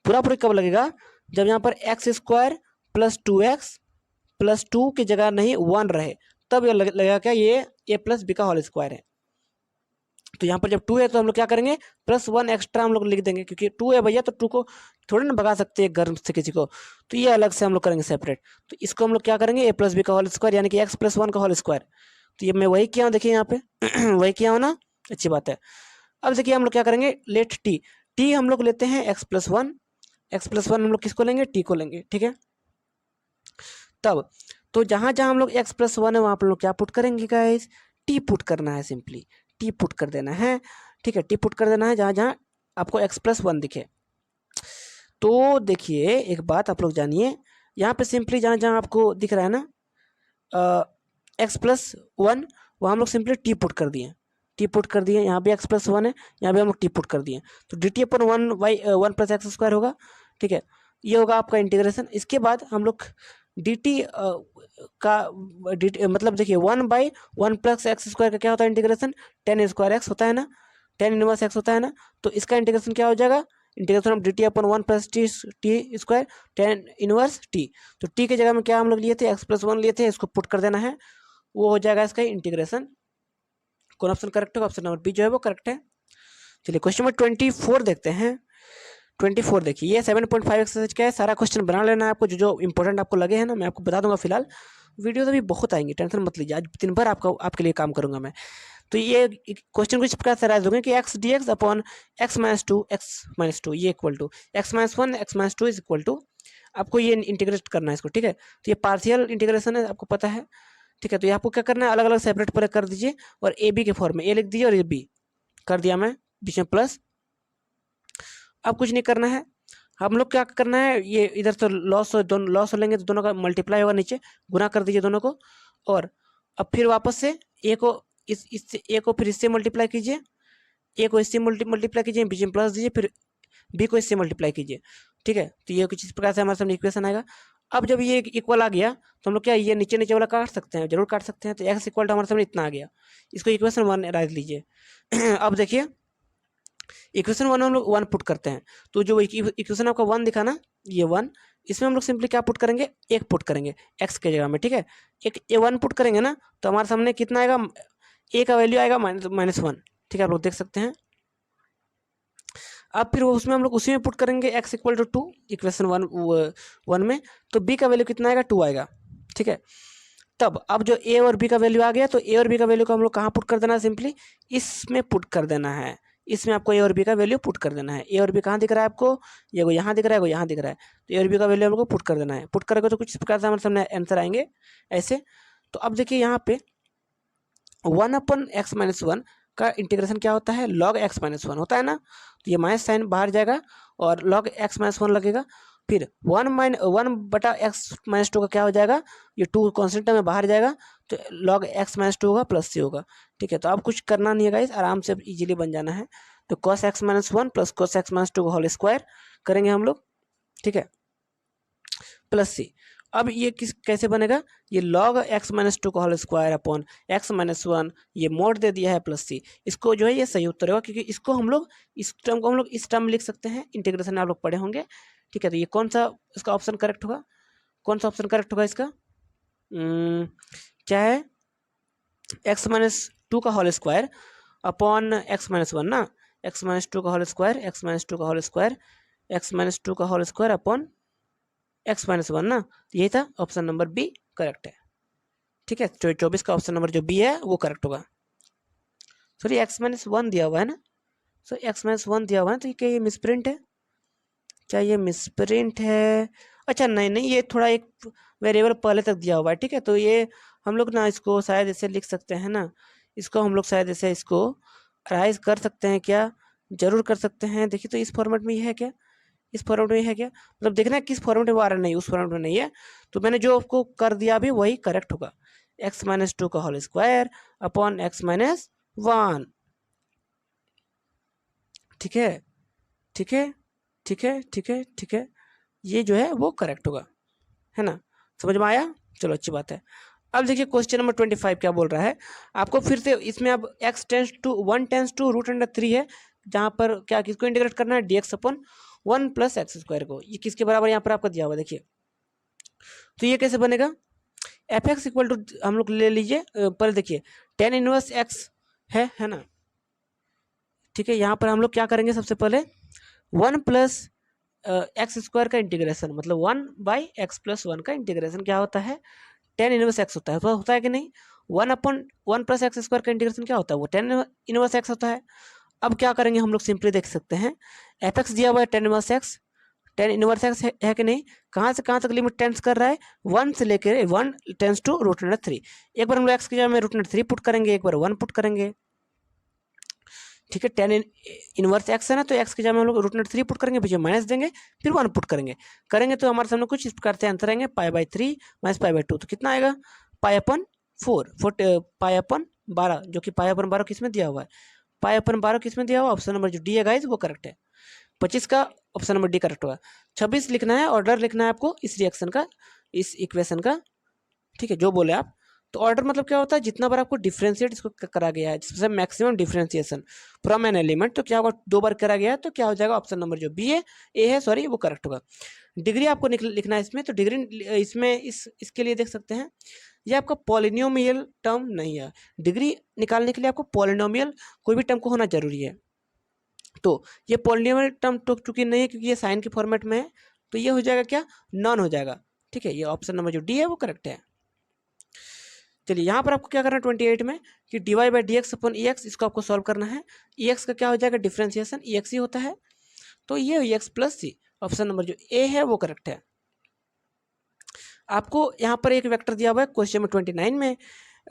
पूरा पूरी कब लगेगा, जब यहाँ पर x square plus 2x plus 2 की जगह नहीं 1 रहे, तब ये लगेगा क्या, ये a प्लस बी का होल स्क्वायर है, तो यहाँ पर जब 2 है तो हम लोग क्या करेंगे, +1 एक्स्ट्रा हम लोग लिख देंगे, क्योंकि 2 है भैया, तो 2 को थोड़ी ना भगा सकते हैं घर से किसी को, तो ये अलग से हम लोग करेंगे सेपरेट। तो इसको हम लोग क्या करेंगे, a+b का होल स्क्वायर, यानी कि x+1 का होल स्क्वायर। तो ये मैं वही किया हूँ, देखिए यहाँ पे वही किया हूँ ना, अच्छी बात है। अब देखिए हम लोग क्या करेंगे, लेट टी हम लोग लेते हैं x+1 हम लोग किसको लेंगे, टी को लेंगे, ठीक है। तब तो जहाँ जहाँ हम लोग x+1 है वहाँ पर लोग क्या पुट करेंगे गाइस, टी पुट करना है, सिंपली टी पुट कर देना है, ठीक है। टी पुट कर देना है जहाँ जहाँ आपको x+1 दिखे। तो देखिए एक बात आप लोग जानिए, यहाँ पे सिंपली जहाँ जहाँ आपको दिख रहा है ना x+1, वहाँ हम लोग सिंपली टी पुट कर दिए, टी पुट कर दिए। यहाँ भी x+1 है, यहाँ भी हम लोग टी पुट कर दिए, तो dt/1 होगा, ठीक है। ये होगा आपका इंटीग्रेशन। इसके बाद हम लोग dt का मतलब देखिए 1/1 + x² का क्या होता है इंटीग्रेशन, tan² x होता है ना, tan−1 x होता है ना। तो इसका इंटीग्रेशन क्या हो जाएगा, integration of dt/1 + t² tan−1t। तो t की जगह में क्या हम लोग लिए थे, x+1 लिए थे, इसको पुट कर देना है, वो हो जाएगा इसका इंटीग्रेशन। कौन ऑप्शन करेक्ट होगा, ऑप्शन नंबर बी जो है वो करेक्ट है। चलिए क्वेश्चन नंबर 24 देखते हैं। 24 देखिए, ये 7.5 एक्सरसाइज का है, सारा क्वेश्चन बना लेना है आपको, जो जो इंपॉर्टेंट आपको लगे हैं ना मैं आपको बता दूंगा। फिलहाल वीडियो तो अभी बहुत आएंगी, टेंशन मत लीजिए, आज दिन भर आपके लिए काम करूंगा मैं। तो ये क्वेश्चन कुछ प्रकार से राइज होंगे कि x dx अपॉन x-2 ये equal to x-1 x-2 is equal to, आपको ये इंटीग्रेट करना है इसको, ठीक है। तो ये पार्शियल इंटीग्रेशन है, आपको पता है, ठीक है। तो ये आपको क्या करना है, अलग अलग सेपरेट पर कर दीजिए, और ए बी के फॉर्म में, ए लिख दीजिए और ये बी कर दिया मैं, बीच में प्लस। अब कुछ नहीं करना है, हम लोग क्या करना है, ये इधर तो लॉस हो लेंगे तो दोनों का मल्टीप्लाई होगा, नीचे गुना कर दीजिए दोनों को। और अब फिर वापस से ए को इससे, ए को फिर इससे मल्टीप्लाई कीजिए, ए को इससे मल्टीप्लाई कीजिए, बीच में प्लस दीजिए, फिर बी को इससे मल्टीप्लाई कीजिए, ठीक है। तो ये कुछ इस प्रकार से हमारे सामने इक्वेशन आएगा। अब जब ये इक्वल आ गया तो हम लोग क्या, ये नीचे नीचे वाला काट सकते हैं, जरूर काट सकते हैं। तो x इक्वल टू हमारे सामने इतना आ गया, इसको इक्वेशन 1 राइट लीजिए। अब देखिए इक्वेशन 1 हम लोग 1 पुट करते हैं, तो जो इक्वेशन आपका 1 दिखा ना, ये 1, इसमें हम लोग सिंपली क्या पुट करेंगे, एक पुट करेंगे x के जगह में, ठीक है। एक ये 1 पुट करेंगे ना तो हमारे सामने कितना आएगा, a का वैल्यू आएगा -1, ठीक है, आप लोग देख सकते हैं। अब फिर उसमें हम लोग उसी में पुट करेंगे x इक्वल टू 2 इक्वेशन 1 में, तो b का वैल्यू कितना आएगा, 2 आएगा, ठीक है। तब अब जो a और b का वैल्यू आ गया, तो a और b का वैल्यू को हम लोग कहाँ पुट कर देना है, सिंपली इसमें पुट कर देना है, इसमें आपको a और b का वैल्यू पुट कर देना है। a और b कहाँ दिख रहा है आपको, ये यहाँ दिख रहा है, वो यहाँ दिख रहा है, तो a और b का वैल्यू हम लोग को पुट कर देना है। पुट करेंगे तो कुछ इस प्रकार से हमारे सामने आंसर आएंगे ऐसे। तो अब देखिए यहाँ पे 1/x-1 का इंटीग्रेशन क्या होता है, log x-1 होता है ना, तो ये माइनस साइन बाहर जाएगा और log x-1 लगेगा। फिर 1/x-2 का क्या हो जाएगा, ये 2 कॉन्स्टेंट में बाहर जाएगा, तो log x-2 होगा प्लस c होगा, ठीक है। तो अब कुछ करना नहीं है गाइस, आराम से इजीली बन जाना है। तो cos x-1 plus cos x-2 का होल स्क्वायर करेंगे हम लोग, ठीक है, प्लस c। अब ये कैसे बनेगा, ये log x-2 का होल स्क्वायर अपॉन x-1, ये मोड दे दिया है प्लस c, इसको जो है ये सही उत्तर होगा, क्योंकि इसको हम लोग इस टर्म को हम लोग इस टर्म में लिख सकते हैं, इंटीग्रेशन आप लोग पढ़े होंगे, ठीक है। तो ये कौन सा इसका ऑप्शन करेक्ट होगा, कौन सा ऑप्शन करेक्ट होगा इसका, क्या है, x-2 का होल स्क्वायर अपॉन x-1 ना, x-2 का होल स्क्वायर, x-2 का होल स्क्वायर, x-2 का होल स्क्वायर अपॉन x-1 ना, यही था ऑप्शन नंबर बी करेक्ट है, ठीक है। 24 का ऑप्शन नंबर जो बी है वो करेक्ट होगा। सॉरी x-1 दिया हुआ है ना, सो x-1 दिया हुआ है, तो क्या ये मिसप्रिंट है, क्या ये मिसप्रिंट है, अच्छा नहीं नहीं, ये थोड़ा एक वेरिएबल पहले तक दिया हुआ है, ठीक है। तो ये हम लोग ना इसको शायद ऐसे लिख सकते हैं ना, इसको हम लोग शायद ऐसे इसको राइज कर सकते हैं क्या, जरूर कर सकते हैं। देखिए तो इस फॉर्मेट में ये है क्या, इस फॉर्मेट में है क्या, मतलब देखना है किस फॉर्मेट में आ रहा है, नहीं उस फॉर्मेट में नहीं है। तो मैंने जो आपको कर दिया अभी वही करेक्ट होगा, x-2 का होल स्क्वायर अपॉन x-1, ठीक है, ठीक है, ठीक है, ठीक है, ठीक है, ये जो है वो करेक्ट होगा, है ना, समझ में आया, चलो अच्छी बात है। अब देखिए क्वेश्चन नंबर 25 क्या बोल रहा है आपको, फिर से इसमें अब x टेंस टू √3 है, जहाँ पर क्या किसको इंटीग्रेट करना है, dx अपॉन 1 + x² को, ये किसके बराबर यहाँ पर आपका दिया हुआ देखिए। तो ये कैसे बनेगा, f(x) इक्वल टू हम लोग ले लीजिए पर देखिए tan−1 x है ना, ठीक है, यहाँ पर हम लोग क्या करेंगे, सबसे पहले 1 प्लस एक्स स्क्वायर का इंटीग्रेशन, मतलब 1/x+1 का इंटीग्रेशन क्या होता है, टेन इनवर्स एक्स होता है, तो होता है कि नहीं। 1/1 प्लस एक्स स्क्वायर का इंटीग्रेशन क्या होता है, वो टेन इनवर्स एक्स होता है। अब क्या करेंगे हम लोग, सिंपली देख सकते हैं एफ एक्स दिया हुआ है tan inverse x, ten inverse x है कि नहीं, कहाँ से कहाँ तक लिमिट टेंस कर रहा है, 1 से लेकर 1 टेंस टू √3। एक बार हम लोग एक्स की जगह में √3 पुट करेंगे, एक बार 1 पुट करेंगे, ठीक है। टेन इनवर्स एक्स है ना, तो एक्स की जगह में हम लोग √3 पुट करेंगे, पीछे माइनस देंगे, फिर 1 पुट करेंगे तो हमारे सामने कुछ इस प्रकार से आंसर आएंगे, π/3 - π/2, तो कितना आएगा, π/4, π/12, जो कि π/12 किस में दिया हुआ है, π/12 किस में दिया हुआ, ऑप्शन नंबर जो डी है गाइज वो करेक्ट है। 25 का ऑप्शन नंबर डी करेक्ट होगा। 26 लिखना है, ऑर्डर लिखना है आपको इस रिएक्शन का, इस इक्वेशन का, ठीक है, जो बोले आप। तो ऑर्डर मतलब क्या होता है, जितना बार आपको डिफ्रेंशिएट इसको करा गया है, जिससे maximum differentiation from an element, तो क्या होगा, 2 बार करा गया है, तो क्या हो जाएगा, ऑप्शन नंबर जो बी है, ए है सॉरी, वो करेक्ट होगा। डिग्री आपको लिखना है इसमें, तो डिग्री इसमें इसके लिए देख सकते हैं, ये आपका पॉलिनोमियल टर्म नहीं है। डिग्री निकालने के लिए आपको पॉलिनोमियल कोई भी टर्म को होना जरूरी है, तो ये पॉलिनोमियल टर्म तो चूंकि नहीं है, क्योंकि ये साइन के फॉर्मेट में है, तो ये हो जाएगा क्या, नॉन हो जाएगा, ठीक है। ये ऑप्शन नंबर जो डी है वो करेक्ट है। चलिए यहाँ पर आपको क्या करना है 28 में, कि dy/dx/ex, इसको आपको सॉल्व करना है। ex का क्या हो जाएगा, डिफ्रेंसिएशन ex ही होता है, तो ये ex + c, ऑप्शन नंबर जो ए है वो करेक्ट है। आपको यहाँ पर एक वेक्टर दिया हुआ है क्वेश्चन में 29 में,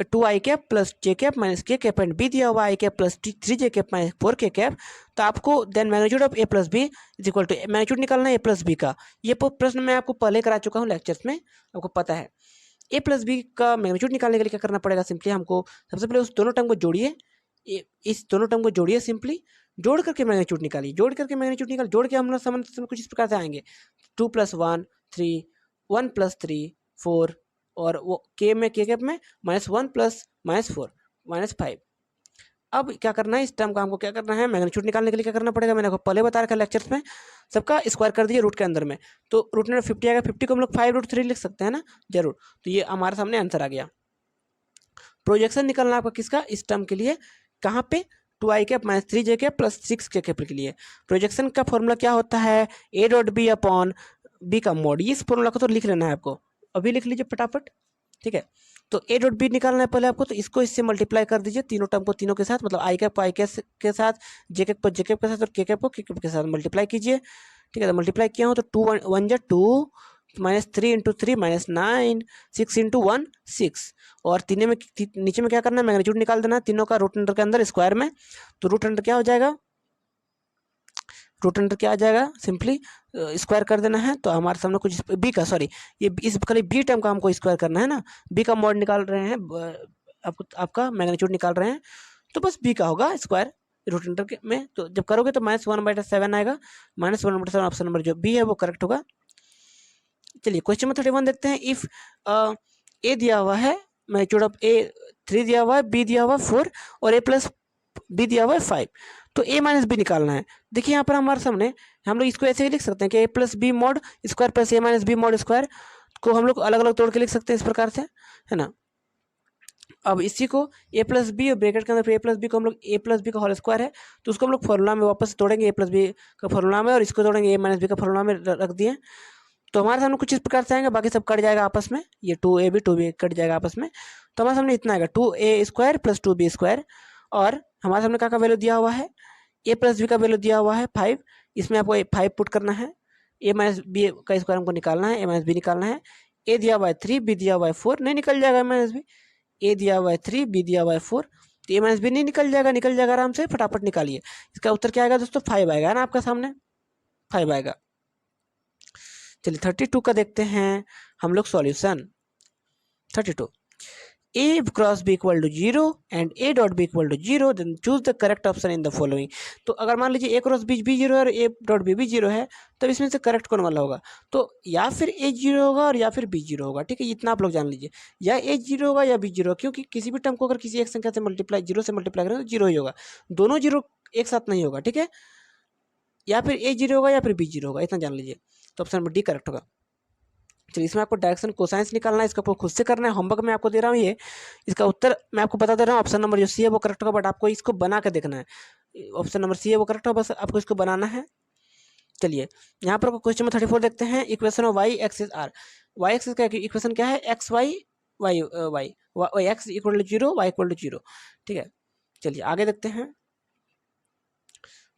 2i cap plus j cap minus k cap and b दिया हुआ है i cap plus 3j cap minus 4k cap. तो आपको then magnitude of a plus B is equal to, magnitude निकालना है a प्लस बी का। ये प्रश्न मैं आपको पहले करा चुका हूँ लेक्चर्स में, आपको पता है। a प्लस बी का मैग्नीट्यूड निकालने के लिए क्या करना पड़ेगा, सिंपली हमको सबसे पहले उस दोनों टर्म को जोड़िए, इस दोनों टर्म को जोड़िए, सिंपली जोड़ करके मैग्नीट्यूड निकालिए, जोड़ करके मैग्नीट्यूड निकाल, जोड़ के हम लोग समझ कुछ इस प्रकार से आएंगे, 2 + 1 3, 1 + 3 4, और वो के में के कैप में -1 + -4 -5। अब क्या करना है, इस टर्म का हमको क्या करना है, मैग्नीट्यूड निकालने के लिए क्या करना पड़ेगा, मैंने आपको पहले बता रखा है लेक्चर्स में, सबका स्क्वायर कर दिए रूट के अंदर में, तो रूट में 50 आएगा, 50 को हम लोग 5√3 लिख सकते हैं ना, जरूर। तो ये हमारे सामने आंसर आ गया। प्रोजेक्शन निकालना आपका किसका, इस टर्म के लिए, कहाँ पे, 2i cap minus 3j cap plus 6k cap के लिए। प्रोजेक्शन का फॉर्मूला क्या होता है, a.b/b का मॉड, इस फॉर्मूला को तो लिख लेना है आपको, अभी लिख लीजिए फटाफट, ठीक है। तो a.b निकालना है पहले आपको, तो इसको इससे मल्टीप्लाई कर दीजिए, तीनों टर्म को तीनों के साथ, मतलब i कैप के साथ, j कैप को j कैप के साथ, और k कैप को k कैप के साथ मल्टीप्लाई कीजिए, ठीक है। तो मल्टीप्लाई किया हो तो 2 1 जा 2 -3 × 3 -9 6 × 1 6, और तीनों में नीचे में क्या करना है, मैग्नीट्यूड निकाल देना है तीनों का रूट अंडर के अंदर स्क्वायर में, तो रूट अंडर क्या हो जाएगा, रूट अंडर क्या आ जाएगा, सिंपली स्क्वायर कर देना है। तो हमारे सामने कुछ बी का, सॉरी ये इस खाली बी टर्म का हमको स्क्वायर करना है ना, बी का मॉड निकाल रहे हैं, आपको आपका मैग्नीट्यूड निकाल रहे हैं, तो बस बी का होगा स्क्वायर रूट अंडर के में, तो जब करोगे तो -1/7 आएगा, -1/7 ऑप्शन नंबर जो बी है वो करेक्ट होगा। चलिए क्वेश्चन नंबर 31 देखते हैं। इफ ए दिया हुआ है, मैग्नीट्यूड ऑफ ए 3 दिया हुआ है, बी दिया हुआ है 4, और a + b दिया हुआ है 5, तो a - b निकालना है। देखिए यहाँ पर हमारे सामने, हम लोग इसको ऐसे ही लिख सकते हैं कि a + b mod square plus a - b mod square को हम लोग अलग अलग तोड़ के लिख सकते हैं इस प्रकार से, है ना। अब इसी को a + b और ब्रैकेट के अंदर फिर a + b को हम लोग a + b का होल स्क्वायर है, तो उसको हम लोग फॉर्मूला में वापस तोड़ेंगे, a + b का फॉर्मूला में, और इसको तोड़ेंगे a - b का फॉर्मूला में रख दिए, तो हमारे सामने कुछ इस प्रकार से आएंगे, बाकी सब कट जाएगा आपस में, ये 2ab 2b कट जाएगा आपस में, तो हमारे सामने इतना आएगा 2a² + 2b², और हमारे सामने क्या का वैल्यू दिया हुआ है, a + b का वैल्यू दिया हुआ है 5, इसमें आपको 5 पुट करना है, a - b का स्क्वायर हमको निकालना है, a - b निकालना है, a दिया हुआ है 3, b दिया हुआ है 4, नहीं निकल जाएगा a - b, a दिया हुआ है 3, b दिया हुआ है 4, तो a - b नहीं निकल जाएगा आराम से, फटाफट निकालिए। इसका उत्तर क्या आएगा दोस्तों, 5 आएगा ना आपका सामने, 5 आएगा। चलिए 32 का देखते हैं हम लोग solution. 32, a cross b = 0 and a.b = 0, then choose the correct option in the following. तो अगर मान लीजिए a क्रॉस b भी 0 है और a.b भी 0 है, तब इसमें से करेक्ट कौन वाला होगा, तो या फिर a 0 होगा और या फिर b 0 होगा, ठीक है। इतना आप लोग जान लीजिए, या a 0 होगा या b 0, क्योंकि किसी भी टर्म को अगर किसी एक संख्या से मल्टीप्लाई 0 से मल्टीप्लाई करें तो 0 ही होगा, दोनों 0 एक साथ नहीं होगा, ठीक है। या फिर a 0 होगा या फिर b 0 होगा, इतना जान लीजिए, तो ऑप्शन नंबर डी करेक्ट होगा। चलिए इसमें आपको डायरेक्शन कोसाइंस निकालना है, इसका आपको खुद से करना है, होमवर्क में आपको दे रहा हूँ ये, इसका उत्तर मैं आपको बता दे रहा हूँ, ऑप्शन नंबर जो सी है वो करेक्ट होगा, बट आपको इसको बना के देखना है, ऑप्शन नंबर सी है वो करेक्ट है, बस आपको इसको बनाना है। चलिए यहाँ पर क्वेश्चन नंबर 34 देखते हैं। Equation of y axis R, y axis का इक्वेशन क्या है, x y y y x equal to 0, y equal to 0, ठीक है। चलिए आगे देखते हैं।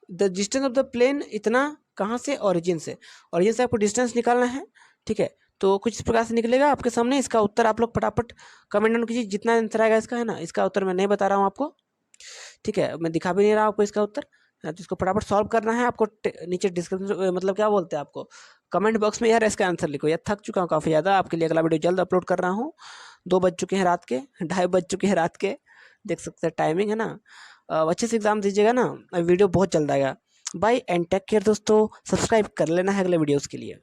The distance of the plane इतना कहाँ से, ओरिजिन से, ओरिजिन से आपको डिस्टेंस निकालना है, ठीक है। तो कुछ इस प्रकार से निकलेगा आपके सामने। इसका उत्तर आप लोग फटाफट कमेंट डाउन कीजिए, जितना आंसर आएगा इसका, है ना। इसका उत्तर मैं नहीं बता रहा हूँ आपको, ठीक है, मैं दिखा भी नहीं रहा आपको इसका उत्तर। तो इसको फटाफट सॉल्व करना है आपको। नीचे डिस्क्रिप्शन मतलब क्या बोलते हैं आपको, कमेंट बॉक्स में यार इसका आंसर लिखो। यार थक चुका हूँ काफ़ी ज़्यादा, आपके लिए अगला वीडियो जल्द अपलोड कर रहा हूँ। 2 बज चुके हैं रात के, 2:30 बज चुके हैं रात के, देख सकते हैं टाइमिंग, है ना। अच्छे से एग्जाम दीजिएगा ना, वीडियो बहुत जल्द आएगा। बाय एंड टेक केयर दोस्तों, सब्सक्राइब कर लेना है अगले वीडियोज़ के लिए।